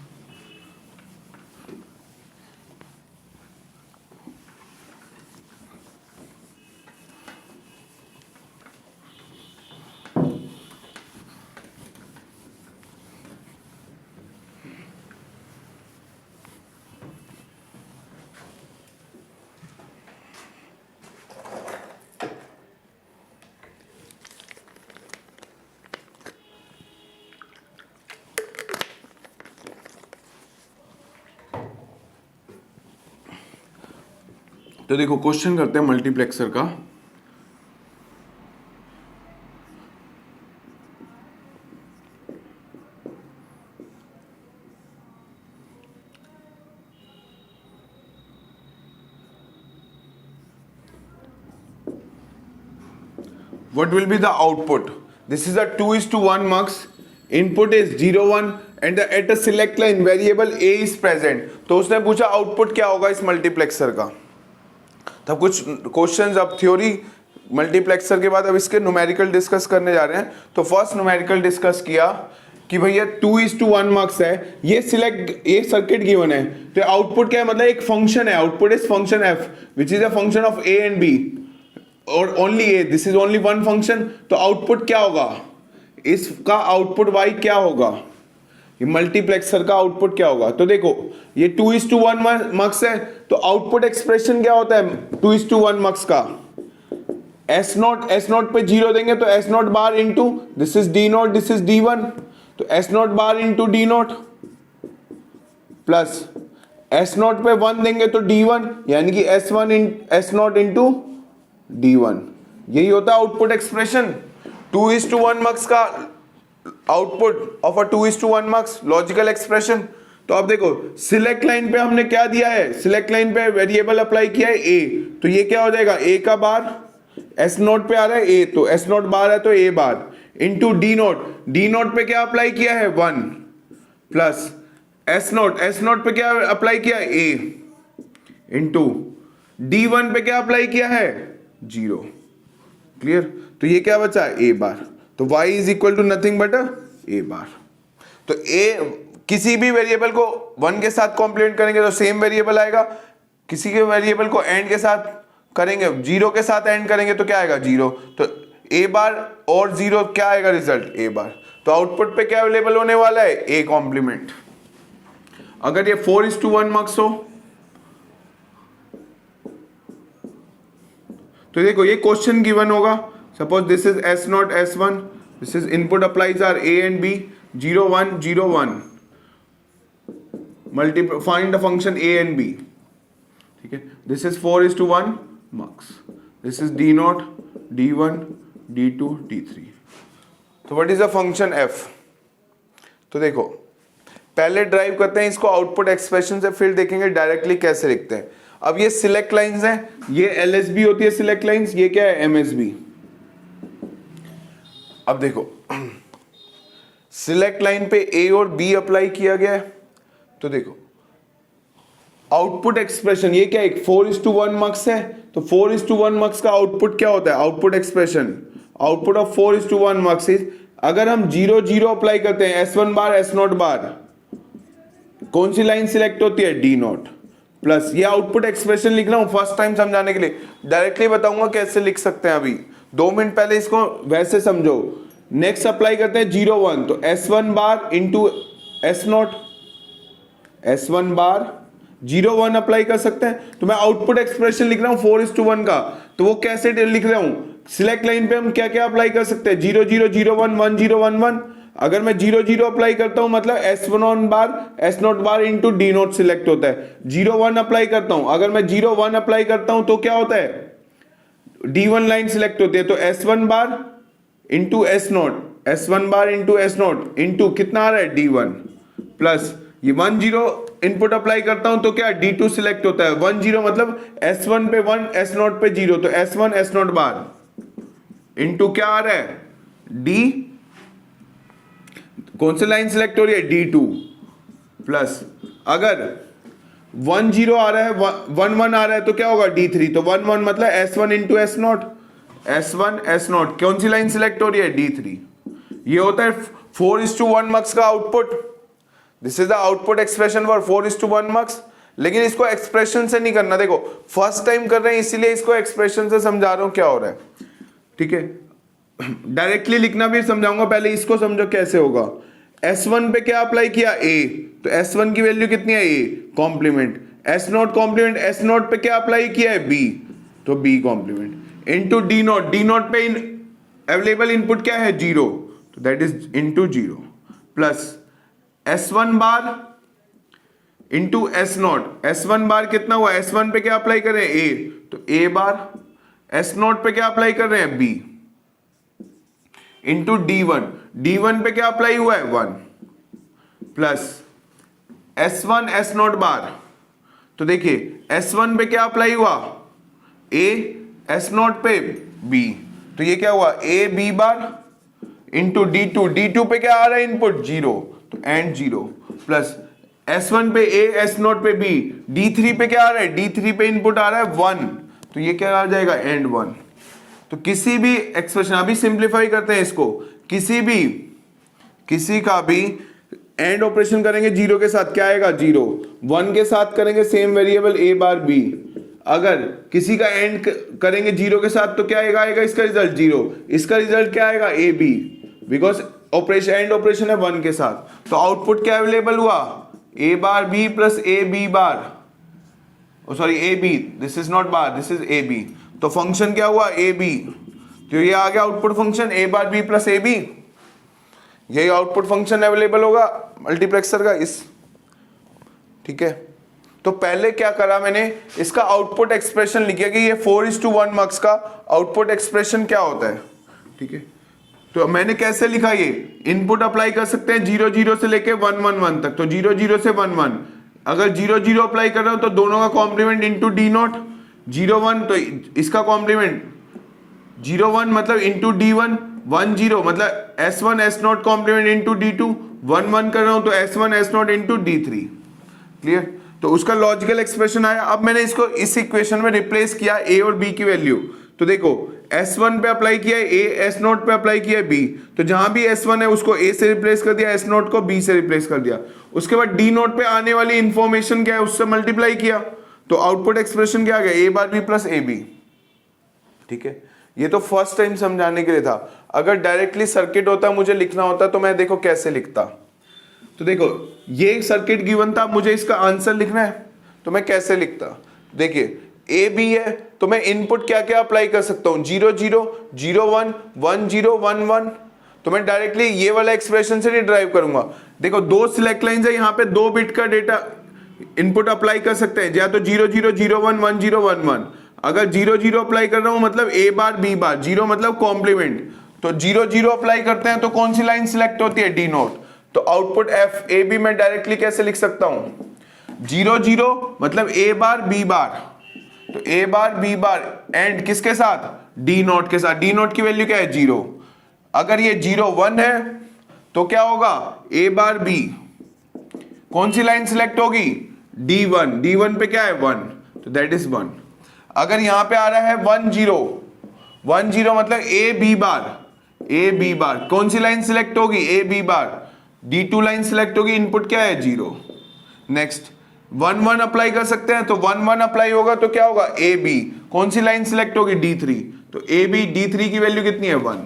तो देखो क्वेश्चन करते हैं मल्टीप्लेक्सर का। What will be the output? This is a 2:1 marks. Input is 0 1 and at a select line variable a is present. तो उसने पूछा आउटपुट क्या होगा इस मल्टीप्लेक्सर का। तब कुछ क्वेश्चंस अब थ्योरी मल्टीप्लेक्सर के बाद अब इसके न्यूमेरिकल डिस्कस करने जा रहे हैं। तो फर्स्ट न्यूमेरिकल डिस्कस किया कि भैया 2:1 मार्क्स है, ये सिलेक्ट, ये सर्किट गिवन है, तो आउटपुट क्या है, मतलब एक फंक्शन है, output is function F which is a function of A and B और only A, this is only one function, तो आउटपुट क्या होगा, इसका आउटपुट वाई क्या होगा, ये मल्टीप्लेक्सर का आउटपुट क्या होगा। तो देखो ये 2:1 मार्क्स है, तो आउटपुट एक्सप्रेशन क्या होता है 2:1 मार्क्स का, एस नॉट पे 0 देंगे तो S naught bar into this is D naught, this is D one, तो S naught bar into D naught plus S naught पे 1 देंगे तो डी वन, यानी कि S naught into D one, यही होता है आउटपुट एक्सप्रेशन। 2:1 मार्क्स का output of a 2:1 marks logical expression. तो अब देखो सिलेक्ट लाइन पे हमने क्या दिया है, सिलेक्ट लाइन पे वेरिएबल अप्लाई किया है ए, तो ये क्या हो जाएगा, ए का बार, एस नोट पे आ रहा है ए, तो एस नोट बार है तो A bar into D not पे क्या अप्लाई किया है 1 प्लस एस नोट पे क्या अप्लाई किया है ए इंटू डी वन पे क्या अप्लाई किया है 0। क्लियर, तो ये क्या बचा ए बार, तो y is equal to nothing but A bar. तो ए किसी भी वेरिएबल को 1 के साथ कॉम्प्लीमेंट करेंगे तो सेम वेरिएबल आएगा, किसी के वेरिएबल को एंड के साथ करेंगे, 0 के साथ एंड करेंगे तो क्या आएगा 0, तो ए बार और 0 क्या आएगा रिजल्ट ए बार। तो आउटपुट पे क्या अवेलेबल होने वाला है ए कॉम्प्लीमेंट। अगर ये 4:1 मार्क्स हो तो देखो ये क्वेश्चन गिवन होगा, suppose this is S not S one, this is input applies are A and B 0 1 0 1, multiply find the function A and B, ठीक है, this is 4:1 marks, this is D not d1 d2 d3। तो what is the function f। तो देखो पहले drive करते हैं इसको output expression से, फिर देखेंगे डायरेक्टली कैसे लिखते हैं। अब ये सिलेक्ट लाइंस हैं, ये LSB होती है सिलेक्ट लाइंस, ये क्या है MSB। अब देखो सिलेक्ट लाइन पे A और B अप्लाई किया गया है, तो देखो आउटपुट एक्सप्रेशन ये क्या है 4:1 मार्क्स है, तो 4:1 मार्क्स का आउटपुट क्या होता है, output expression, output of 4:1 marks is, अगर हम 0 0 अप्लाई करते हैं S1 बार S नॉट बार, कौन सी लाइन सिलेक्ट होती है D नॉट प्लस, ये आउटपुट एक्सप्रेशन लिख रहा हूं फर्स्ट टाइम समझाने के लिए, डायरेक्टली बताऊंगा कैसे लिख सकते हैं, अभी 2 मिनट पहले इसको वैसे समझो। नेक्स्ट अप्लाई करते हैं 0 1, तो S1 bar into S not, S1 bar 0 1 apply कर सकते हैं, तो मैं आउटपुट एक्सप्रेशन लिख रहा हूं 4:1 का, तो वो कैसे लिख रहा हूं, सिलेक्ट लाइन पे हम क्या क्या अप्लाई कर सकते हैं 0 0 0 1 1 0 1 1, अगर मैं 0 0 अप्लाई करता हूं मतलब S1 bar S not bar into D not select होता है, 0 1 अप्लाई करता हूं, अगर मैं 0 1 अप्लाई करता हूं तो क्या होता है D1 लाइन सिलेक्ट होती है, तो S1 bar into S not, S1 bar into S not into कितना आ रहा है D1 प्लस ये 1 0 इनपुट अप्लाई करता हूं तो क्या D2 सिलेक्ट होता है, 1 0 मतलब S1 पे 1 S नॉट पे 0, तो S1 S not bar into क्या आ रहा है D, कौन सी लाइन सिलेक्ट हो रही है D2 प्लस, अगर 1 0 आ रहा है 1 1 आ रहा है तो क्या होगा D3, तो 1 1 मतलब S1 into S not, S1 S not, कौन सी लाइन सिलेक्ट हो रही है D3। ये होता है 4:1 मार्क्स का output, this is the output expression for 4:1 marks. लेकिन इसको एक्सप्रेशन से नहीं करना, देखो फर्स्ट टाइम कर रहे हैं इसीलिए इसको एक्सप्रेशन से समझा रहा हूं क्या हो रहा है, ठीक है, डायरेक्टली लिखना भी समझाऊंगा, पहले इसको समझो कैसे होगा। S1 पे क्या अप्लाई किया A, तो S1 की वैल्यू कितनी है A complement, S not complement, S not पे क्या अप्लाई किया है B, तो B complement into D not पे अवेलेबल इनपुट क्या है 0, तो that is into 0 plus S1 bar into S not, S1 bar कितना हुआ, S1 पे क्या अप्लाई कर रहे हैं A, तो A बार, S नॉट पे क्या अप्लाई कर रहे हैं B इंटू D1 पे क्या अप्लाई हुआ है 1 प्लस S1 S नॉट बार, तो देखिए S1 पे क्या अप्लाई हुआ A, S नॉट पे B, तो ये क्या हुआ A B bar into D2 पे क्या आ रहा है इनपुट 0, तो एंड 0 प्लस S1 पे A S नॉट पे B, D3 पे क्या आ रहा है D3 पे इनपुट आ रहा है 1, तो ये क्या आ जाएगा एंड 1। तो किसी भी एक्सप्रेशन, अभी सिंप्लीफाई करते हैं इसको, किसी भी किसी का भी एंड ऑपरेशन करेंगे जीरो के साथ, क्या आएगा? जीरो। 1 के साथ करेंगे सेम वेरिएबल ए बार बी, अगर किसी का एंड करेंगे जीरो के साथ तो क्या आएगा इसका रिजल्ट? जीरो। इसका रिजल्ट क्या आएगा? A B, because operation and operation है 1 के साथ। तो आउटपुट क्या अवेलेबल हुआ? A bar B plus A B bar, sorry A B, this is not bar, this is A B. तो फंक्शन क्या हुआ? A B. तो ये आ गया output function A bar B plus A B. यही आउटपुट फंक्शन अवेलेबल होगा multiplexer का इस, ठीक है। तो पहले क्या करा मैंने, इसका आउटपुट एक्सप्रेशन लिखा कि ये 4:1 मक्स का आउटपुट एक्सप्रेशन क्या होता है, ठीक है। तो मैंने कैसे लिखा? ये इनपुट अप्लाई कर सकते हैं 0 0 से लेके 1 1 1 तक। तो 0 0 से 1 1, अगर 0 0 अप्लाई कर रहा हूं तो दोनों का कॉम्प्लीमेंट इंटू डी नॉट, 0 1 तो इसका कॉम्प्लीमेंट 0 1 मतलब इंटू डी 1, 1 0 मतलब S1 S0 complement into D2, 1 1 कर रहा हूं तो S1 S0 into D3। Clear? तो उसका लॉजिकल एक्सप्रेशन आया। अब मैंने इसको इस इक्वेशन में रिप्लेस किया A और B की वैल्यू। तो देखो S1 पे अप्लाई किया है A, S0 पे अप्लाई किया है B। तो जहां भी S1 है उसको A से रिप्लेस कर दिया, S0 को B से रिप्लेस कर दिया। उसके बाद D0 पे आने वाली इंफॉर्मेशन क्या है उससे मल्टीप्लाई किया। तो आउटपुट एक्सप्रेशन क्या आ गया? A bar B plus A B, ठीक है। ये तो फर्स्ट टाइम समझाने के लिए था। अगर डायरेक्टली सर्किट होता, मुझे लिखना होता, तो मैं देखो कैसे लिखता। तो देखो ये सर्किट गिवन था, मुझे इसका आंसर लिखना है, तो मैं कैसे लिखता? देखिए ए बी है तो मैं इनपुट क्या क्या अप्लाई कर सकता हूं? 0 0 0 1 1 0 1 1। तो मैं डायरेक्टली ये वाला एक्सप्रेशन से नहीं ड्राइव करूंगा। देखो दो सिलेक्ट लाइंस है, यहाँ पे 2 बिट का डेटा इनपुट अप्लाई कर सकते हैं, या तो 0 0 0 1 1 0 1 1। अगर 0 0 अप्लाई कर रहा हूं मतलब ए बार बी बार, 0 मतलब कॉम्प्लीमेंट। तो 0 0 अप्लाई करते हैं तो कौन सी लाइन सिलेक्ट होती है? D not. तो आउटपुट एफ ए बी मैं डायरेक्टली कैसे लिख सकता हूं? 0 0 मतलब ए बार बी बार, तो A bar B bar and किसके साथ? डी नोट के साथ। डी नोट की वैल्यू क्या है? 0। अगर ये 0 1 है तो क्या होगा? ए बार बी, कौन सी लाइन सिलेक्ट होगी? D1। D1 पे क्या है? 1, तो दैट इज 1। अगर यहां पे आ रहा है 1 0 1 0 मतलब ए बी बार, ए बी बार, कौन सी लाइन सिलेक्ट होगी? A B bar. D2 line select होगी, इनपुट क्या है? 0। नेक्स्ट 1 1 अप्लाई कर सकते हैं, तो 1 1 अप्लाई होगा तो क्या होगा? ए बी, कौन सी लाइन सिलेक्ट होगी? D3। तो ए बी D3 की वैल्यू कितनी है? 1।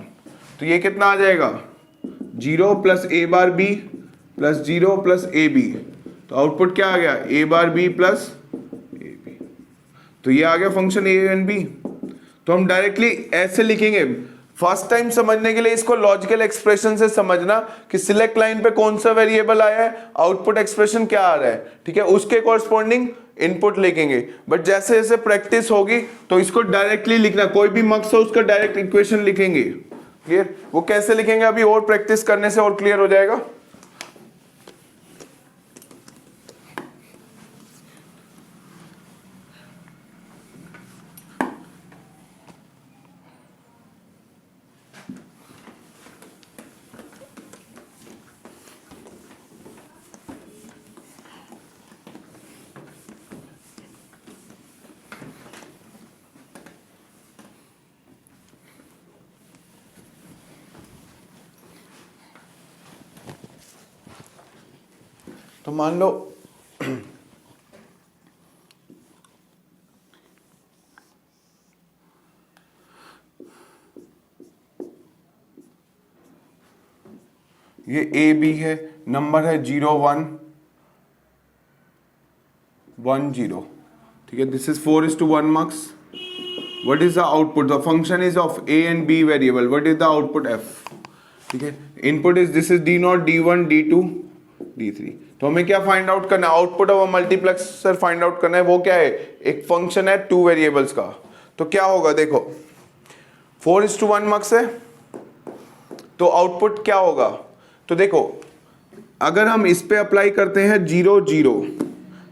तो ये कितना आ जाएगा? 0 plus A bar B plus 0 plus A B. तो आउटपुट क्या आ गया? A bar B plus A B. तो ये आ गया फंक्शन ए एंड बी। तो हम डायरेक्टली ऐसे लिखेंगे। फर्स्ट टाइम समझने के लिए इसको लॉजिकल एक्सप्रेशन से समझना कि सिलेक्ट लाइन पे कौन सा वेरिएबल आया है, आउटपुट एक्सप्रेशन क्या आ रहा है, ठीक है, उसके कॉरस्पॉन्डिंग इनपुट लिखेंगे। बट जैसे जैसे प्रैक्टिस होगी तो इसको डायरेक्टली लिखना, कोई भी मक्स हो उसका डायरेक्ट इक्वेशन लिखेंगे। क्लियर? वो कैसे लिखेंगे अभी और प्रैक्टिस करने से और क्लियर हो जाएगा। तो मान लो ये ए बी है, नंबर है 0 1 1 0, ठीक है। This is 4:1 marks. What is the output? The function is of a and b variable. What is the output f? ठीक है। Input is this is D0 D1 D2 D3। तो हमें क्या find out करना है? Output of multiplexer find out करना है। वो क्या है? एक फंक्शन है 2 वेरिएबल्स का। तो क्या होगा? देखो 4:1 marks है तो आउटपुट क्या होगा? तो देखो अगर हम इस पे अप्लाई करते हैं 0 0,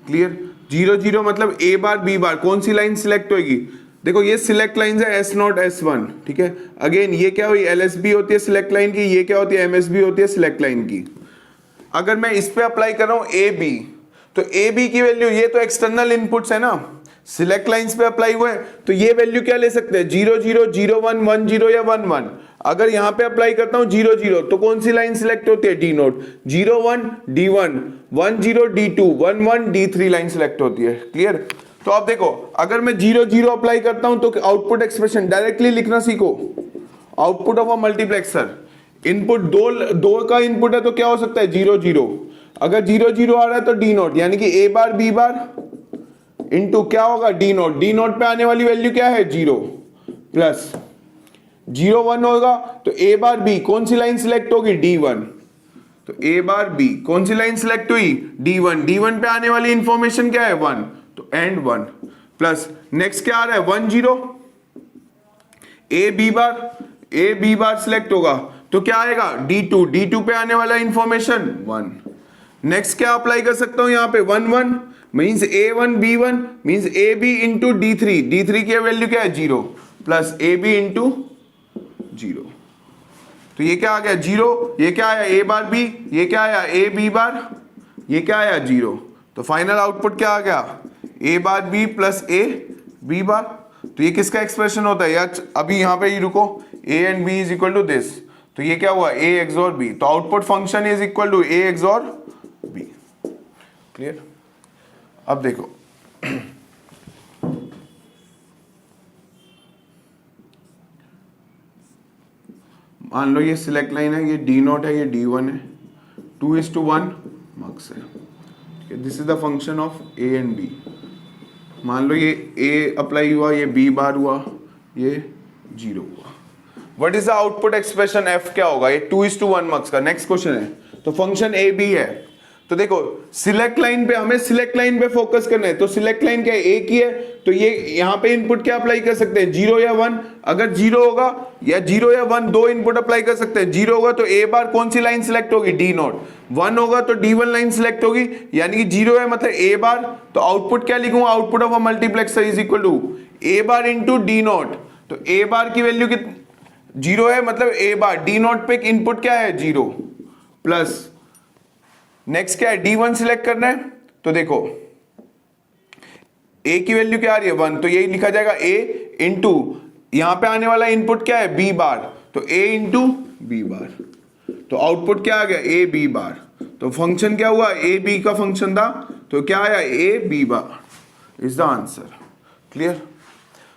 क्लियर, 0 0 मतलब ए बार बी बार, कौन सी लाइन सिलेक्ट होगी? देखो ये सिलेक्ट लाइन है S0 S1, ठीक है। अगेन ये क्या हुई? LSB होती है सिलेक्ट लाइन की, ये क्या होती है? MSB होती है सिलेक्ट लाइन की। अगर मैं इस पे अप्लाई कर रहा हूं ए बी, तो ए बी की वैल्यू, ये तो एक्सटर्नल इनपुट्स है ना, सिलेक्ट लाइंस पे अप्लाई हुए हैं, तो ये वैल्यू क्या ले सकते हैं, 0 0 0 1 1 0 या 1 1। अगर यहां पे अप्लाई करता हूं 0 0, तो कौन सी लाइन सिलेक्ट होती है, D naught. 0 1 D1, 1 0 D2, 1 1 D3 line select होती है। क्लियर। तो आप देखो, अगर मैं 0 0 अप्लाई करता हूं तो आउटपुट एक्सप्रेशन डायरेक्टली लिखना सीखो। Output of a multiplexer, input दो का इनपुट है तो क्या हो सकता है, 0 0। अगर 0 0 आ रहा है तो डी नोट, यानी कि ए बार बी बार इनटू क्या होगा, डी नोट। डी नोट पे आने वाली वैल्यू क्या है, 0 प्लस 0 1 होगा तो ए बार बी कौन सी लाइन सिलेक्ट होगी, D1। तो ए बार बी कौन सी लाइन सिलेक्ट हुई, D1। D1 पे आने वाली इंफॉर्मेशन क्या है, 1, तो एंड 1 प्लस नेक्स्ट क्या आ रहा है, 1 0। ए बी बार सिलेक्ट होगा तो क्या आएगा, D2। D2 पे आने वाला इंफॉर्मेशन 1। नेक्स्ट क्या अप्लाई कर सकता हूं यहां पे, 1 1 means A1 B1 means AB into D3। D3 की वैल्यू क्या है, 0 प्लस AB इंटू 0। तो ये क्या आ गया, 0। ये क्या आया, A बार B, ये क्या आया, A B बार, ये क्या आया, 0। तो फाइनल आउटपुट क्या आ गया, A bar B plus A B बार। तो ये किसका एक्सप्रेशन होता है यार, अभी यहां पे ही रुको, A and B is equal to this. तो ये क्या हुआ, A XOR B। तो output function is equal to A XOR B। Clear. अब देखो, मान लो ये सिलेक्ट लाइन है, ये डी नोट है, ये D1 है, 2:1 मार्क्स है। This is the function of A and B। मान लो ये A अप्लाई हुआ, ये B बार हुआ, ये 0 हुआ। What is the output expression, F क्या होगा, ये 2:1 मार्क्स का। नेक्स्ट क्वेश्चन है, तो फंक्शन A B है। तो देखो सिलेक्ट लाइन पे, हमें सिलेक्ट लाइन पे फोकस करना है। तो सिलेक्ट लाइन क्या है, ए की है, तो ये यहां पे इनपुट क्या अप्लाई कर सकते हैं, 0 या 1। अगर 0 होगा या 0 या 1 दो इनपुट अप्लाई कर सकते हैं। 0 होगा तो ए बार कौन सी लाइन सिलेक्ट होगी, डी नोट। 1 होगा तो D1 लाइन सिलेक्ट होगी, यानी कि 0 है मतलब ए बार। तो आउटपुट क्या लिखूंगा, output of a multiplexer is equal to A bar into D not. तो ए बार की वैल्यू कितनी, 0 है मतलब ए बार, डी नोट पे इनपुट क्या है, 0 प्लस नेक्स्ट क्या है, D1 सिलेक्ट करना है। तो देखो A की वैल्यू क्या आ रही है, 1, तो यही लिखा जाएगा A इंटू यहां पे आने वाला इनपुट क्या है, B बार, तो A इंटू B बार। तो आउटपुट क्या आ गया, A B बार। तो फंक्शन क्या हुआ, A B का फंक्शन था, तो क्या आया, A B bar is the answer. Clear.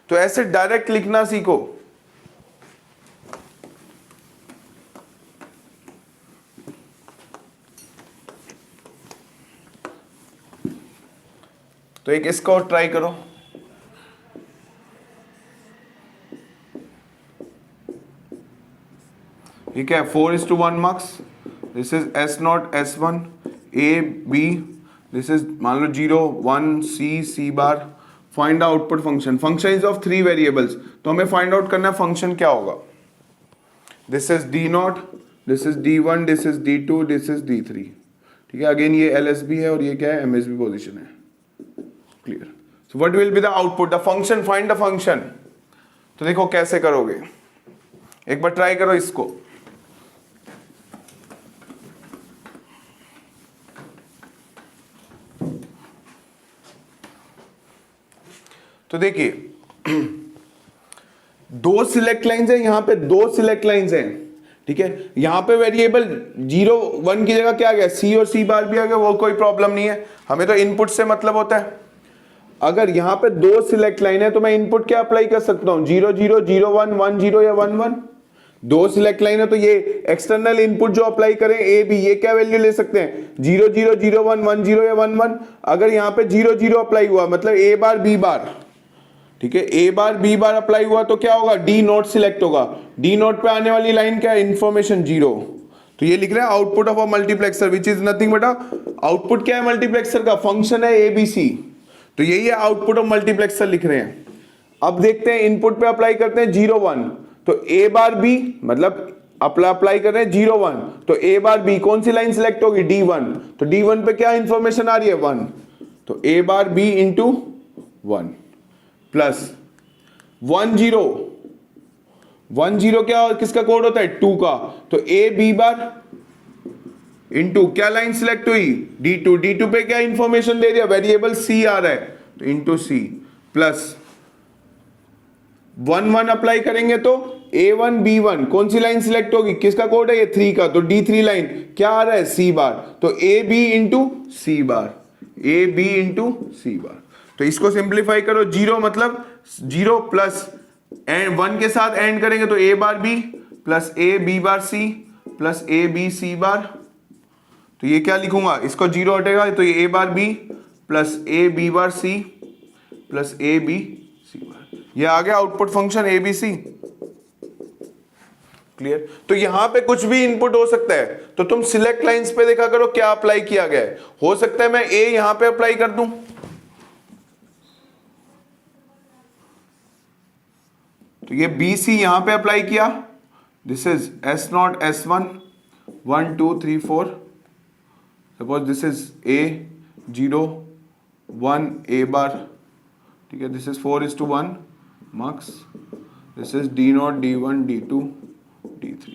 तो ऐसे डायरेक्ट लिखना सीखो। तो एक इसका और ट्राई करो। ये क्या है, 4:1 marks. This is S0 S1 A B। This is मान लो 0 1 C bar. Find output function. Function is of 3 variables, तो हमें फाइंड आउट करना है फंक्शन क्या होगा। This is D0, this is D1, this is D2, this is D3। ठीक है, again ये LSB है और ये क्या है, MSB पोजिशन है। Clear. So what will be the output, the function, find the function. तो देखो कैसे करोगे, एक बार ट्राई करो इसको। तो देखिए दो सिलेक्ट लाइंस है, यहां पे दो सिलेक्ट लाइंस हैं। ठीक है, यहां पे वेरिएबल 0 1 की जगह क्या आ गया, C और C बार भी आ गया, वो कोई प्रॉब्लम नहीं है, हमें तो इनपुट से मतलब होता है। अगर यहां पे दो सिलेक्ट लाइन है तो मैं इनपुट क्या अप्लाई कर सकता हूं, 0 0 0 1 1 0 या 1 1। दो सिलेक्ट लाइन है तो ये एक्सटर्नल इनपुट जो अप्लाई करें A B, ये क्या वैल्यू ले सकते हैं, 0 0 0 1 1 0 या 1 1। अगर यहां पे 0 0 अप्लाई हुआ मतलब A बार B बार, ठीक है, A bar B bar apply हुआ तो क्या होगा, D नोट सिलेक्ट होगा। D नोट पे आने वाली लाइन क्या है, इंफॉर्मेशन 0। तो ये लिख रहे हैं output of a multiplexer which is nothing but output क्या है मल्टीप्लेक्सर का, फंक्शन है ABC। तो यही है आउटपुट ऑफ मल्टीप्लेक्सर लिख रहे हैं। अब देखते हैं इनपुट पे अप्लाई करते हैं 0 1, तो A बार B मतलब अप्लाई कर रहे हैं 0 1, तो A बार B कौन सी लाइन सिलेक्ट होगी, D1। तो D1 पे क्या इंफॉर्मेशन आ रही है, 1, तो A bar B into 1 plus 1 0 1 0 क्या किसका कोड होता है, 2 का। तो A B बार इंटू क्या लाइन सिलेक्ट हुई, D2। D2 पे क्या इंफॉर्मेशन दे दिया, वेरिएबल C आ रहा है, तो इंटू C प्लस 1 1 अप्लाई करेंगे तो A1 B1 कौन सी लाइन सिलेक्ट होगी, किसका कोड है ये 3 का, तो D3 लाइन क्या आ रहा है C बार, तो AB इंटू C बार, AB इंटू C बार। तो इसको सिंप्लीफाई करो, 0 मतलब 0 प्लस एंड 1 के साथ एंड करेंगे तो A bar B plus A B bar C plus A B C बार। तो ये क्या लिखूंगा, इसको 0 हटेगा तो ये A bar B plus A B bar C plus A B C बार। ये आ गया आउटपुट फंक्शन ABC। क्लियर। तो यहां पे कुछ भी इनपुट हो सकता है, तो तुम सिलेक्ट लाइंस पे देखा करो क्या अप्लाई किया गया है। हो सकता है मैं A यहां पे अप्लाई कर दूं, तो ये BC यहां पे अप्लाई किया, this is S0 S1 1 2 3 4, suppose this is A 0 1 A बार, ठीक है, this is 4:1 marks, this is D0 D1 D2 D3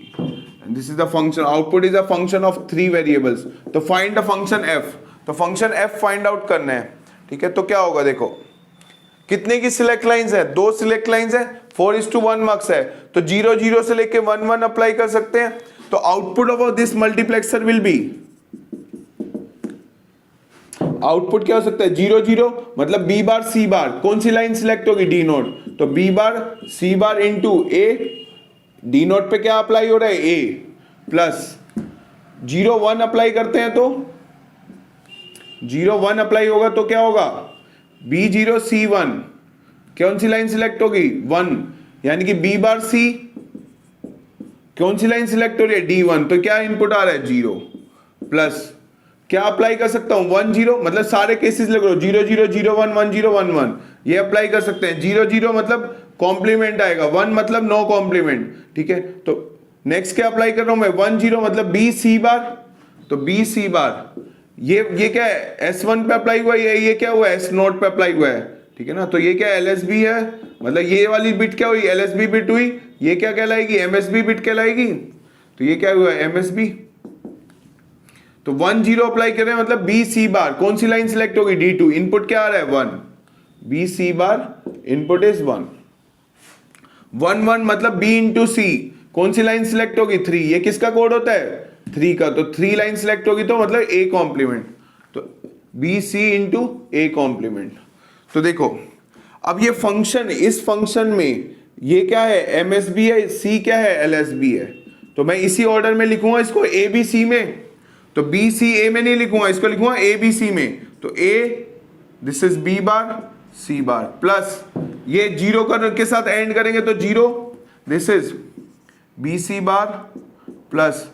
and this is the function, output is a function of 3 variables। तो find the function f, तो function f find out करना है, ठीक है। तो क्या होगा देखो, कितने की सिलेक्ट लाइंस है, 2 सिलेक्ट लाइंस है, 4:1 मार्क्स है, तो 0 0 से लेके 1 1 अप्लाई कर सकते हैं। तो output of this multiplexer will be, output क्या हो सकता है 0 0 मतलब B बार C बार, कौन सी लाइन सिलेक्ट होगी D0, तो B bar C bar into A, D0 पे क्या अप्लाई हो रहा है A प्लस 0 1 अप्लाई करते हैं तो 0 1 अप्लाई होगा तो क्या होगा B0 C1, कौन सी लाइन सिलेक्ट होगी 1, यानी कि B बार C कौन सी लाइन सिलेक्ट हो रही है D1, तो क्या इनपुट आ रहा है 0 प्लस क्या अप्लाई कर सकता हूं 1 0, मतलब सारे केसेस लग लो 0 0 0 1 1 0 1 1 ये अप्लाई कर सकते हैं। 0 0 मतलब कॉम्प्लीमेंट आएगा, 1 मतलब नो कॉम्प्लीमेंट, ठीक है। तो नेक्स्ट क्या अप्लाई कर रहा हूं मैं 1 0 मतलब B C बार, तो B C बार ये क्या है S1 पे अप्लाई हुआ है, ये क्या हुआ है S0 पे अप्लाई हुआ है, ठीक है ना। तो ये क्या LSB है, मतलब ये वाली बिट क्या हुई LSB बिट हुई, ये क्या कहलाएगी MSB बिट कहलाएगी, तो ये क्या हुआ MSB। तो 1 0 अप्लाई कर रहे हैं मतलब B C बार, कौन सी लाइन सिलेक्ट होगी D2, इनपुट क्या आ रहा है 1, B C bar input is 1 1 1 मतलब B इंटू C, कौन सी लाइन सिलेक्ट होगी 3, ये किसका कोड होता है 3 का, तो 3 लाइन सिलेक्ट होगी तो मतलब A कॉम्प्लीमेंट, तो B C into A complement. तो देखो अब ये फंक्शन, इस फंक्शन में ये क्या है MSB है, C क्या है LSB है, तो मैं इसी ऑर्डर में लिखूंगा इसको A B C में, तो B C A में नहीं लिखूंगा, इसको लिखूंगा A B C में, तो A this is B bar C bar plus ये 0 के साथ एंड करेंगे तो 0, this is B C bar plus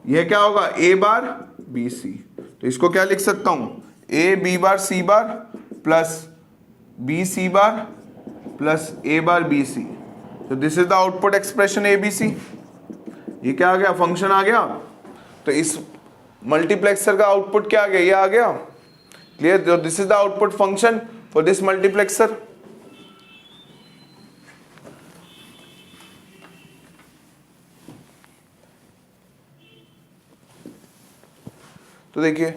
ये क्या होगा A बार B C, तो इसको क्या लिख सकता हूं A B bar C bar plus B C bar plus A bar B C, तो this is the output expression ABC। ये क्या आ गया फंक्शन आ गया, तो इस मल्टीप्लेक्सर का आउटपुट क्या आ गया, ये आ गया। Clear, this is the output function for this multiplexer. तो देखिए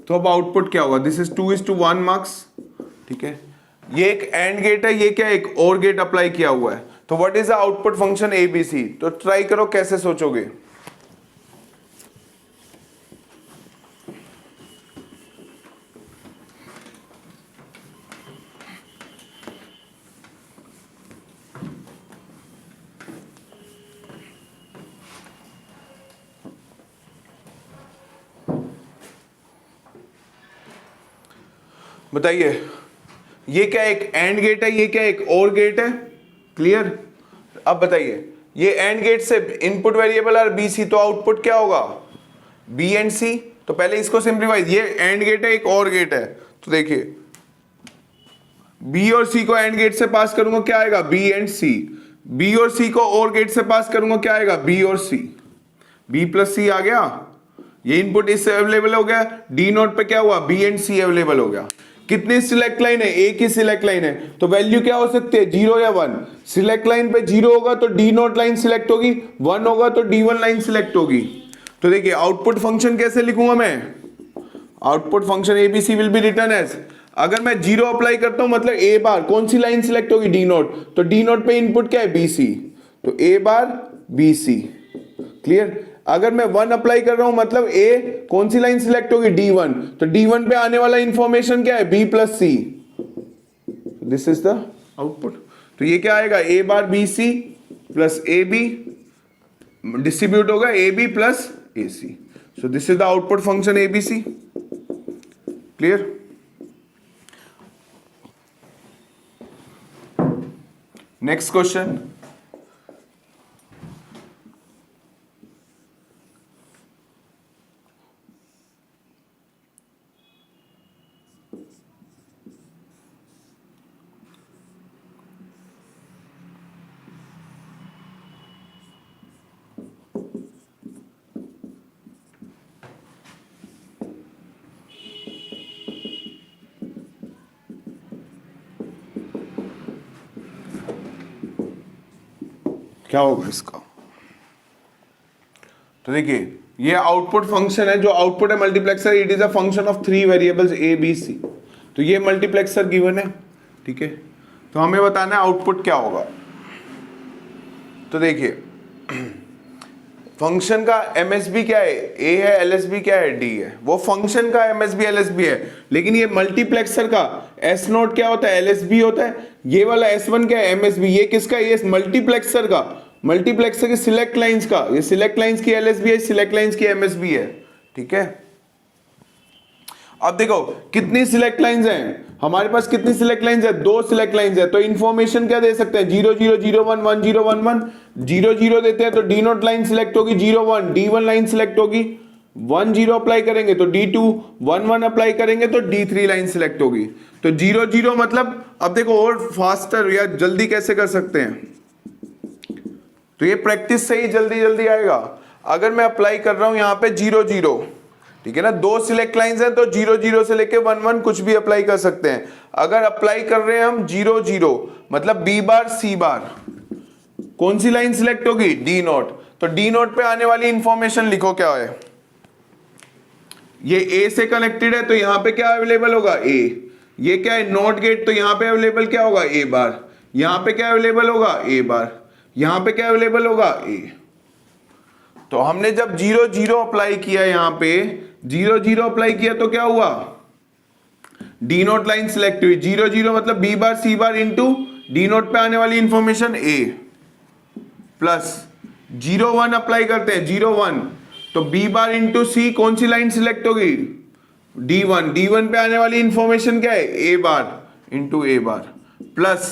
तो अब आउटपुट क्या होगा, दिस इज 2:1 मार्क्स, ठीक है। ये एक एंड गेट है, ये क्या एक और गेट अप्लाई किया हुआ है, तो what is the output function ABC। तो ट्राई करो कैसे सोचोगे, बताइए। ये क्या एक एंड गेट है, ये क्या एक और गेट है, क्लियर। अब बताइए ये एंड गेट से इनपुट वेरिएबल आर BC, तो आउटपुट क्या होगा B एंड C। तो पहले इसको सिंप्लीफाई, ये एंड गेट है एक और गेट है, तो देखिए बी और सी को एंड गेट से पास करूंगा क्या आएगा, बी एंड सी। बी और सी को और गेट से पास करूंगा क्या आएगा, बी और सी। बी प्लस सी आ गया, ये इनपुट इससे अवेलेबल हो गया। डी नोट पे क्या हुआ, बी एंड सी अवेलेबल हो गया। कितनी सिलेक्ट लाइन है, एक ही सिलेक्ट लाइन है, तो वैल्यू क्या हो सकती है, 0 या 1। सिलेक्ट लाइन पे 0 होगा तो डी नोट लाइन सिलेक्ट होगी, 1 होगा तो D1 लाइन सिलेक्ट होगी। तो देखिए आउटपुट फंक्शन कैसे लिखूंगा मैं, output function ABC will be return as, अगर मैं 0 अप्लाई करता हूं मतलब ए बार कौन सी लाइन सिलेक्ट होगी, डी नोट, तो डी नोट पे इनपुट क्या है, बीसी, तो ए बार बीसी। क्लियर। अगर मैं 1 अप्लाई कर रहा हूं मतलब ए कौन सी लाइन सिलेक्ट होगी, D1, तो D1 पे आने वाला इंफॉर्मेशन क्या है, B plus C. This is the output. तो ये क्या आएगा, A bar B C plus A B, distribute होगा A B plus A C. So this is the output function ABC. Clear. Next question, क्या होगा इसका, तो देखिए ये आउटपुट फंक्शन है, जो आउटपुट है multiplexer, it is a function of 3 variables A B C. तो ये मल्टीप्लेक्सर गिवन है, ठीक है। तो हमें बताना है आउटपुट क्या होगा। तो देखिए फंक्शन का एमएसबी क्या है, ए है, एलएसबी क्या है, डी है। वो फंक्शन का एमएसबी एलएसबी है, लेकिन ये मल्टीप्लेक्सर का एस नोट क्या होता है, एलएसबी होता है। ये वाला S1 क्या है, एमएसबी। ये किसका, ये मल्टीप्लेक्सर का, मल्टीप्लेक्सर की सिलेक्ट लाइंस का, ये सिलेक्ट लाइंस की एलएसबी है, सिलेक्ट लाइंस की एमएसबी है, ठीक है। अब देखो कितनी सिलेक्ट लाइंस हैं हमारे पास, कितनी सिलेक्ट लाइंस है, 2 सिलेक्ट लाइंस है। तो इंफॉर्मेशन क्या दे सकते हैं, 0 0 0 1 1 0 1 1 0 0 देते हैं तो डी नोट लाइन सिलेक्ट होगी, 0 1 D1 लाइन सिलेक्ट होगी, 1 0 अप्लाई करेंगे तो D2, 1 1 अप्लाई करेंगे तो D3 लाइन सिलेक्ट होगी। तो 0 0 मतलब, अब देखो और फास्टर या जल्दी कैसे कर सकते हैं, तो ये प्रैक्टिस से ही जल्दी जल्दी आएगा। अगर मैं अप्लाई कर रहा हूं यहां पे 0 0, ठीक है ना, 2 सिलेक्ट लाइंस हैं तो 0 0 से लेके 1 1 कुछ भी अप्लाई कर सकते हैं। अगर अप्लाई कर रहे हैं हम 0 0 मतलब बी बार सी बार, कौन सी लाइन सिलेक्ट होगी, डी नोट। तो डी नोट पे आने वाली इंफॉर्मेशन लिखो क्या है, ये ए से कनेक्टेड है तो यहां पे क्या अवेलेबल होगा, ए। ये क्या है, नॉट गेट, तो यहां पे अवेलेबल क्या होगा, ए बार। यहां पे क्या अवेलेबल होगा, ए बार। यहां पे क्या अवेलेबल होगा, ए। तो हमने जब 0 0 अप्लाई किया, यहां पे 0 0 अप्लाई किया तो क्या हुआ, डी नोट लाइन सिलेक्ट हुई। 0 0 मतलब B bar C bar into D not पे आने वाली इंफॉर्मेशन ए, प्लस 0 1 अप्लाई करते हैं, 0 1 तो बी बार इंटू सी, कौन सी लाइन सिलेक्ट होगी, D1, D1 पे आने वाली इंफॉर्मेशन क्या है, ए बार इंटू ए बार, प्लस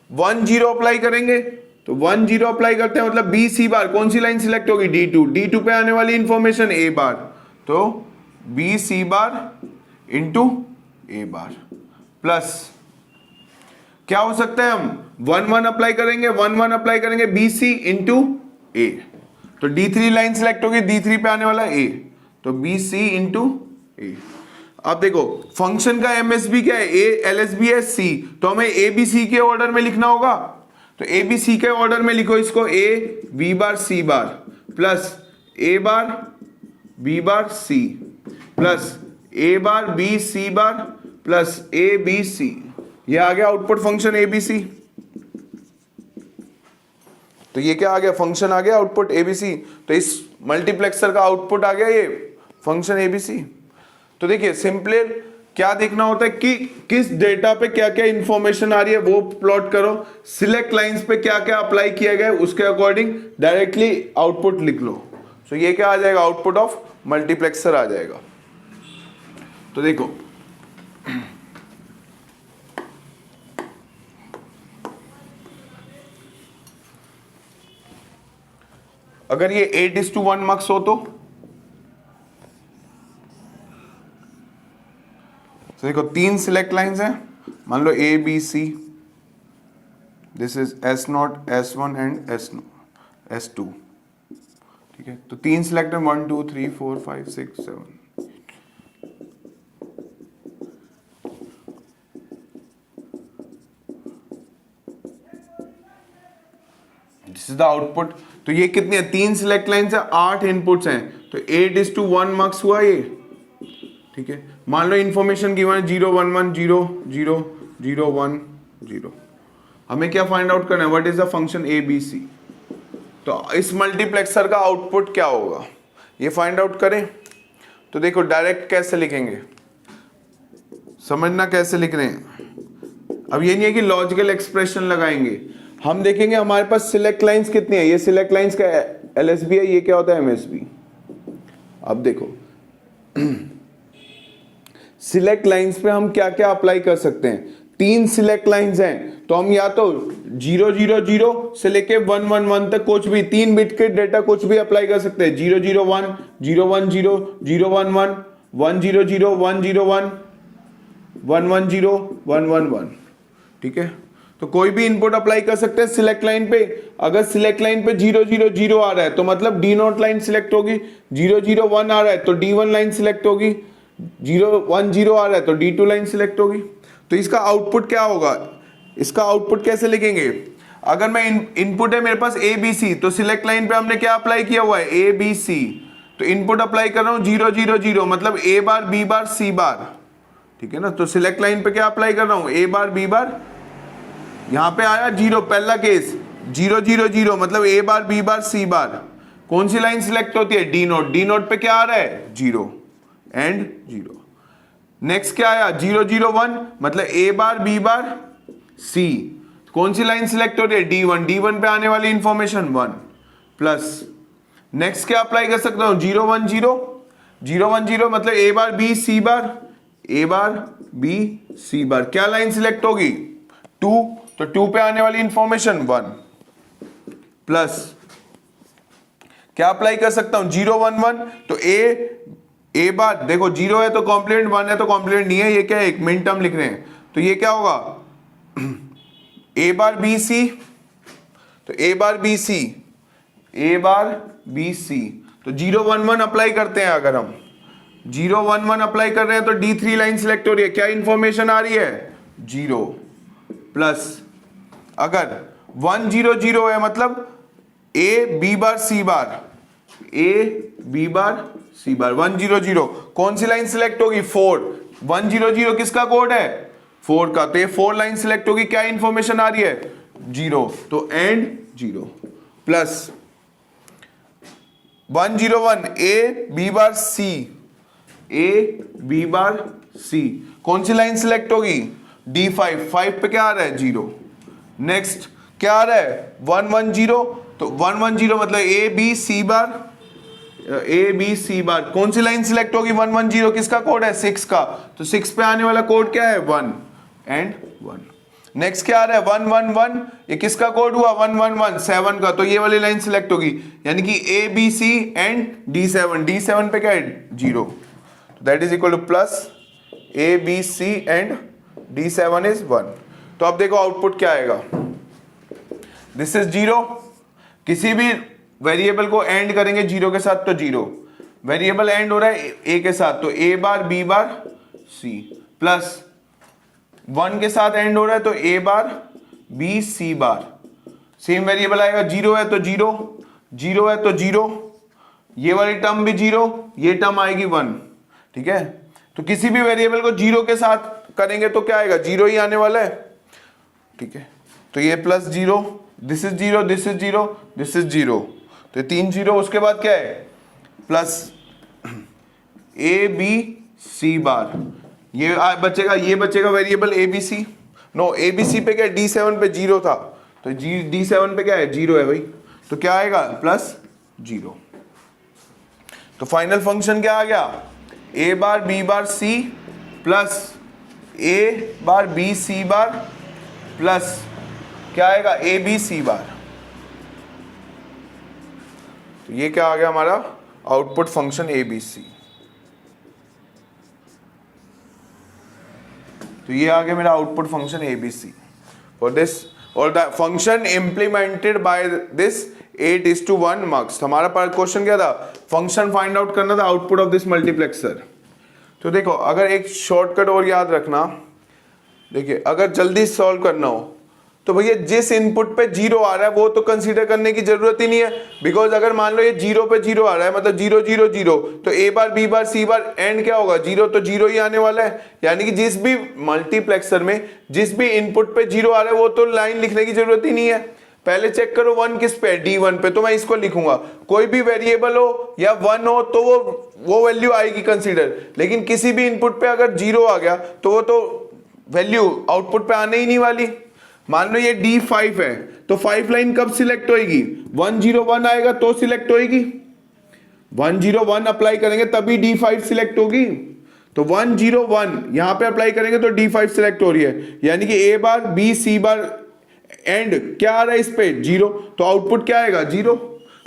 1 0 अप्लाई करेंगे तो 1 0 अप्लाई करते हैं मतलब बी सी बार, कौन सी लाइन सिलेक्ट होगी, D2, D2 पे आने वाली इंफॉर्मेशन ए बार, तो बी सी बार इंटू ए बार, प्लस क्या हो सकता है, हम 1 1 अप्लाई करेंगे, 1 1 अप्लाई करेंगे बी सी इंटू ए, तो D3 लाइन सिलेक्ट होगी, D3 पे आने वाला ए, तो बी सी इंटू ए। अब देखो फंक्शन का एमएसबी क्या है, ए एलएसबी है सी, तो हमें ए बी सी के ऑर्डर में लिखना होगा। तो ए बी सी के ऑर्डर में लिखो इसको, A B bar C bar plus A bar B bar C plus A bar B C bar plus A B C. ये आ गया output function A B C. तो ये क्या आ गया, फंक्शन आ गया आउटपुट एबीसी। तो इस मल्टीप्लेक्सर का आउटपुट आ गया ये फंक्शन एबीसी। तो देखिए सिंपली क्या देखना होता है कि किस डेटा पे क्या क्या इंफॉर्मेशन आ रही है वो प्लॉट करो, सिलेक्ट लाइंस पे क्या क्या अप्लाई किया गया है उसके अकॉर्डिंग डायरेक्टली आउटपुट लिख लो। तो ये क्या आ जाएगा, आउटपुट ऑफ मल्टीप्लेक्सर आ जाएगा। तो देखो अगर ये 8:1 मार्क्स हो तो देखो 3 सिलेक्ट लाइंस हैं मान लो A B C, this is S0, S1 and S2, ठीक है। तो 3 सिलेक्ट है, 1 2 3 4 5 6 7। This is the output. तो ये कितनी है, 3 सिलेक्ट लाइन है, 8 इनपुट्स हैं, तो 8:1 मार्क्स हुआ ये, ठीक है। मान लो इंफॉर्मेशन गिवन है 0 1 1 0 0 0 1 0। हमें क्या फाइंड आउट करना है, what is the function A B C. तो इस मल्टीप्लेक्सर का आउटपुट क्या होगा, ये फाइंड आउट करें। तो देखो डायरेक्ट कैसे लिखेंगे, समझना कैसे लिख रहे हैं। अब ये नहीं है कि लॉजिकल एक्सप्रेशन लगाएंगे, हम देखेंगे हमारे पास सिलेक्ट लाइंस कितनी है। ये सिलेक्ट लाइंस का एलएसबी है, ये क्या होता है एमएसबी। अब देखो सिलेक्ट लाइंस पे हम क्या क्या अप्लाई कर सकते हैं। 3 सिलेक्ट लाइंस हैं, तो हम या तो 0 0 0 से लेके 1 1 1 तक कुछ भी 3 बिट के डेटा कुछ भी अप्लाई कर सकते हैं। 0 0 1 0 1 0 0 1 1 1 0 0 1 0 1 1 1 0 1 1 1, ठीक है। तो कोई भी इनपुट अप्लाई कर सकते हैं सिलेक्ट लाइन पे। अगर सिलेक्ट लाइन पे 0 0 0 आ रहा है तो मतलब डी नोट लाइन सिलेक्ट होगी। 0 0 1 आ रहा है तो D1 लाइन सिलेक्ट होगी। 0 1 0 आ रहा है तो D2 लाइन सिलेक्ट होगी। तो इसका आउटपुट क्या होगा, इसका आउटपुट कैसे लिखेंगे। अगर मैं इनपुट है मेरे पास ए बी सी, तो सिलेक्ट लाइन पे हमने क्या अप्लाई किया हुआ है, ए बी सी। तो इनपुट अप्लाई कर रहा हूं 0 0 0, मतलब A bar B bar C बार, ठीक है ना। तो सिलेक्ट लाइन पे क्या अप्लाई कर रहा हूं, ए बार बी बार। यहां पे आया 0, पहला केस 0 0 0, मतलब A bar B bar C बार। कौन सी लाइन सिलेक्ट होती है, डी नोट। डी नोट पे क्या आ रहा है, 0 एंड 0। नेक्स्ट क्या आया 0 0 1, मतलब A bar B bar C. कौन सी लाइन सिलेक्ट हो रही है, D1। D1 पे आने वाली इंफॉर्मेशन 1 प्लस। नेक्स्ट क्या अप्लाई कर सकता हूं, 0 1 0 0 1 0, मतलब A bar B C bar, A bar B C बार। क्या लाइन सिलेक्ट होगी, 2, तो 2 पे आने वाली इंफॉर्मेशन 1 प्लस। क्या अप्लाई कर सकता हूं, 0 1 1, तो ए बार देखो 0 है तो कॉम्प्लीमेंट, 1 है तो कॉम्प्लीमेंट नहीं है, ये क्या है एक मिन टर्म लिख रहे हैं। तो ये क्या होगा, ए बार बी सी, तो A bar B C, A bar B C. तो 0 1 1 अप्लाई करते हैं। अगर हम 0 1 1 अप्लाई कर रहे हैं तो D3 लाइन सिलेक्ट हो रही है। क्या इंफॉर्मेशन आ रही है, 0 प्लस। अगर 1 0 0 है मतलब ए बी बार सी बार, ए बी बार सी बार। 1 0 0 कौन सी लाइन सिलेक्ट होगी, 4। 1 0 0 किसका कोड है, 4 का। तो ये 4 लाइन सिलेक्ट होगी। क्या इंफॉर्मेशन आ रही है, 0, तो and 0 plus 1 0 1 A B bar C, A B bar C. कौन सी लाइन सिलेक्ट होगी, D5। 5 पे क्या आ रहा है, 0। नेक्स्ट क्या आ रहा है, 1 1 0, तो 1 1 0 मतलब ए बी सी बार, ए बी सी बार। कौन सी लाइन सिलेक्ट होगी, 1 1 0, किसका कोड है, 6 का। तो 6 पे आने वाला कोड क्या है, 1 एंड 1। नेक्स्ट क्या आ रहा है, 1 1 1, ये किसका कोड हुआ, 1 1 1 7 का। तो ये वाली लाइन सिलेक्ट होगी, यानी कि ए B C and D7। D7 पे क्या है, 0। That is equal to plus A B C and D7 is 1। तो अब देखो आउटपुट क्या आएगा, दिस इज 0। किसी भी वेरिएबल को एंड करेंगे 0 के साथ तो 0। वेरिएबल एंड हो रहा है ए के साथ, तो A bar B bar C plus 1 के साथ एंड हो रहा है तो A bar B C bar. Same variable आएगा, 0 है तो 0, 0 है तो 0, ये वाली टर्म भी 0, ये टर्म आएगी 1, ठीक है। तो किसी भी वेरिएबल को 0 के साथ करेंगे तो क्या आएगा, 0 ही आने वाला है, ठीक है। तो ये plus 0, this is 0, this is 0, this is 0, तो 3 0। उसके बाद क्या है, प्लस ए बी सी बार। ये बचेगा, ये बचेगा variable A B C. No, A B C पे क्या है, D7 पे 0 था, तो D7 पे क्या है, 0 है भाई। तो क्या आएगा, प्लस 0। तो फाइनल फंक्शन क्या आ गया, A bar B bar C plus A bar B C bar plus क्या आएगा, ए बी सी बार। तो ये क्या आ गया हमारा output function A B C. तो ये आ गया मेरा output function ABC for this, और the function implemented by this 8:1 mux. हमारा क्वेश्चन क्या था, फंक्शन फाइंड आउट करना था आउटपुट ऑफ दिस मल्टीप्लेक्सर। तो देखो अगर एक शॉर्टकट और याद रखना, देखिए अगर जल्दी सॉल्व करना हो तो भैया जिस इनपुट पे 0 आ रहा है वो तो कंसीडर करने की जरूरत ही नहीं है, बिकॉज अगर मान लो ये 0 पे 0 आ रहा है मतलब 0 0 0, तो A bar B bar C bar and क्या होगा 0, तो 0 ही आने वाला है। यानी कि जिस भी मल्टीप्लेक्सर में जिस भी इनपुट पे 0 आ रहा है वो तो लाइन लिखने की जरूरत ही नहीं है। पहले चेक करो 1 किस पे, D1 पे, तो मैं इसको लिखूंगा। कोई भी वेरिएबल हो या 1 हो तो वो वैल्यू आएगी कंसीडर, लेकिन किसी भी इनपुट पे अगर 0 आ गया तो वो तो वैल्यू आउटपुट पे आने ही नहीं वाली। मान लो ये D5 है तो 5 लाइन कब सिलेक्ट होएगी, 101 आएगा तो सिलेक्ट होएगी, 101 अप्लाई करेंगे तभी D5 सिलेक्ट होगी। तो 101 यहां पे अप्लाई करेंगे तो D5 सिलेक्ट हो रही है, यानी कि A bar B C bar and क्या आ रहा है इस पे 0, तो आउटपुट क्या आएगा 0।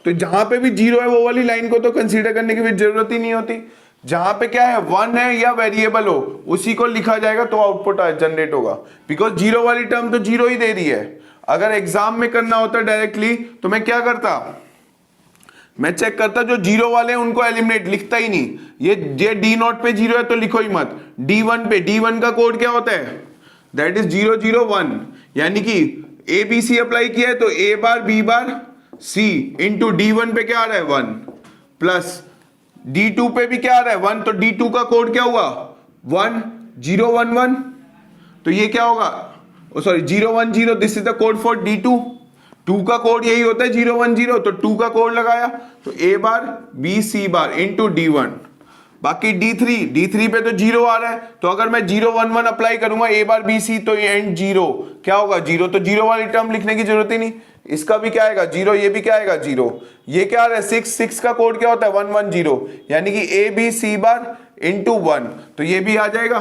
तो जहां पे भी 0 है वो वाली लाइन को तो कंसीडर करने की भी जरूरत ही नहीं होती। जहां पे क्या है 1 है या वेरिएबल हो उसी को लिखा जाएगा तो आउटपुट जनरेट होगा, बिकॉज 0 वाली टर्म तो 0 ही दे रही है। अगर एग्जाम में करना होता डायरेक्टली तो मैं क्या करता, मैं चेक करता जो 0 वाले उनको एलिमिनेट, लिखता ही नहीं। ये D0 पे 0 है तो लिखो ही मत। D1 पे, D1 का कोड क्या होता है, दैट इज 0 0 1, यानी कि ABC अप्लाई किया है तो A bar B bar C into D1 पे क्या आ रहा है 1, प्लस D2 पे भी क्या आ रहा है 1, तो D2 का कोड क्या हुआ 1 0 1 1, तो ये क्या होगा, sorry 0 1 0, this is the code for D2। 2 का कोड यही होता है 0 1 0, तो 2 का कोड लगाया तो A bar B C bar into D1। बाकी D3 पे तो 0 आ रहा है, तो अगर मैं 0 1 1 अप्लाई करूंगा A बार B C तो एंड 0 क्या होगा 0, तो 0 वाली टर्म लिखने की जरूरत ही नहीं। इसका भी क्या आएगा 0, ये भी क्या आएगा 0। ये क्या आ रहा है 6 का कोड क्या होता है 1 1 0, यानी कि A B C bar into 1, तो ये भी आ जाएगा।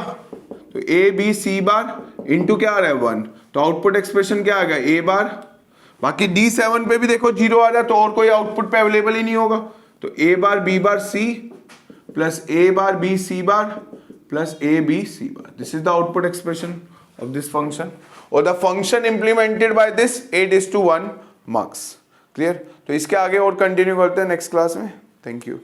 तो A B C bar into क्या आ रहा है 1, तो आउटपुट एक्सप्रेशन क्या आ गया A बार। बाकी D7 पे भी देखो 0 आ रहा है तो और कोई आउटपुट पे अवेलेबल ही नहीं होगा, तो A bar B bar C plus A bar B C bar plus A B C bar, this is the output expression of this function, और the function implemented by this 8:1 marks. Clear, तो इसके आगे और continue करते हैं next class में। Thank you.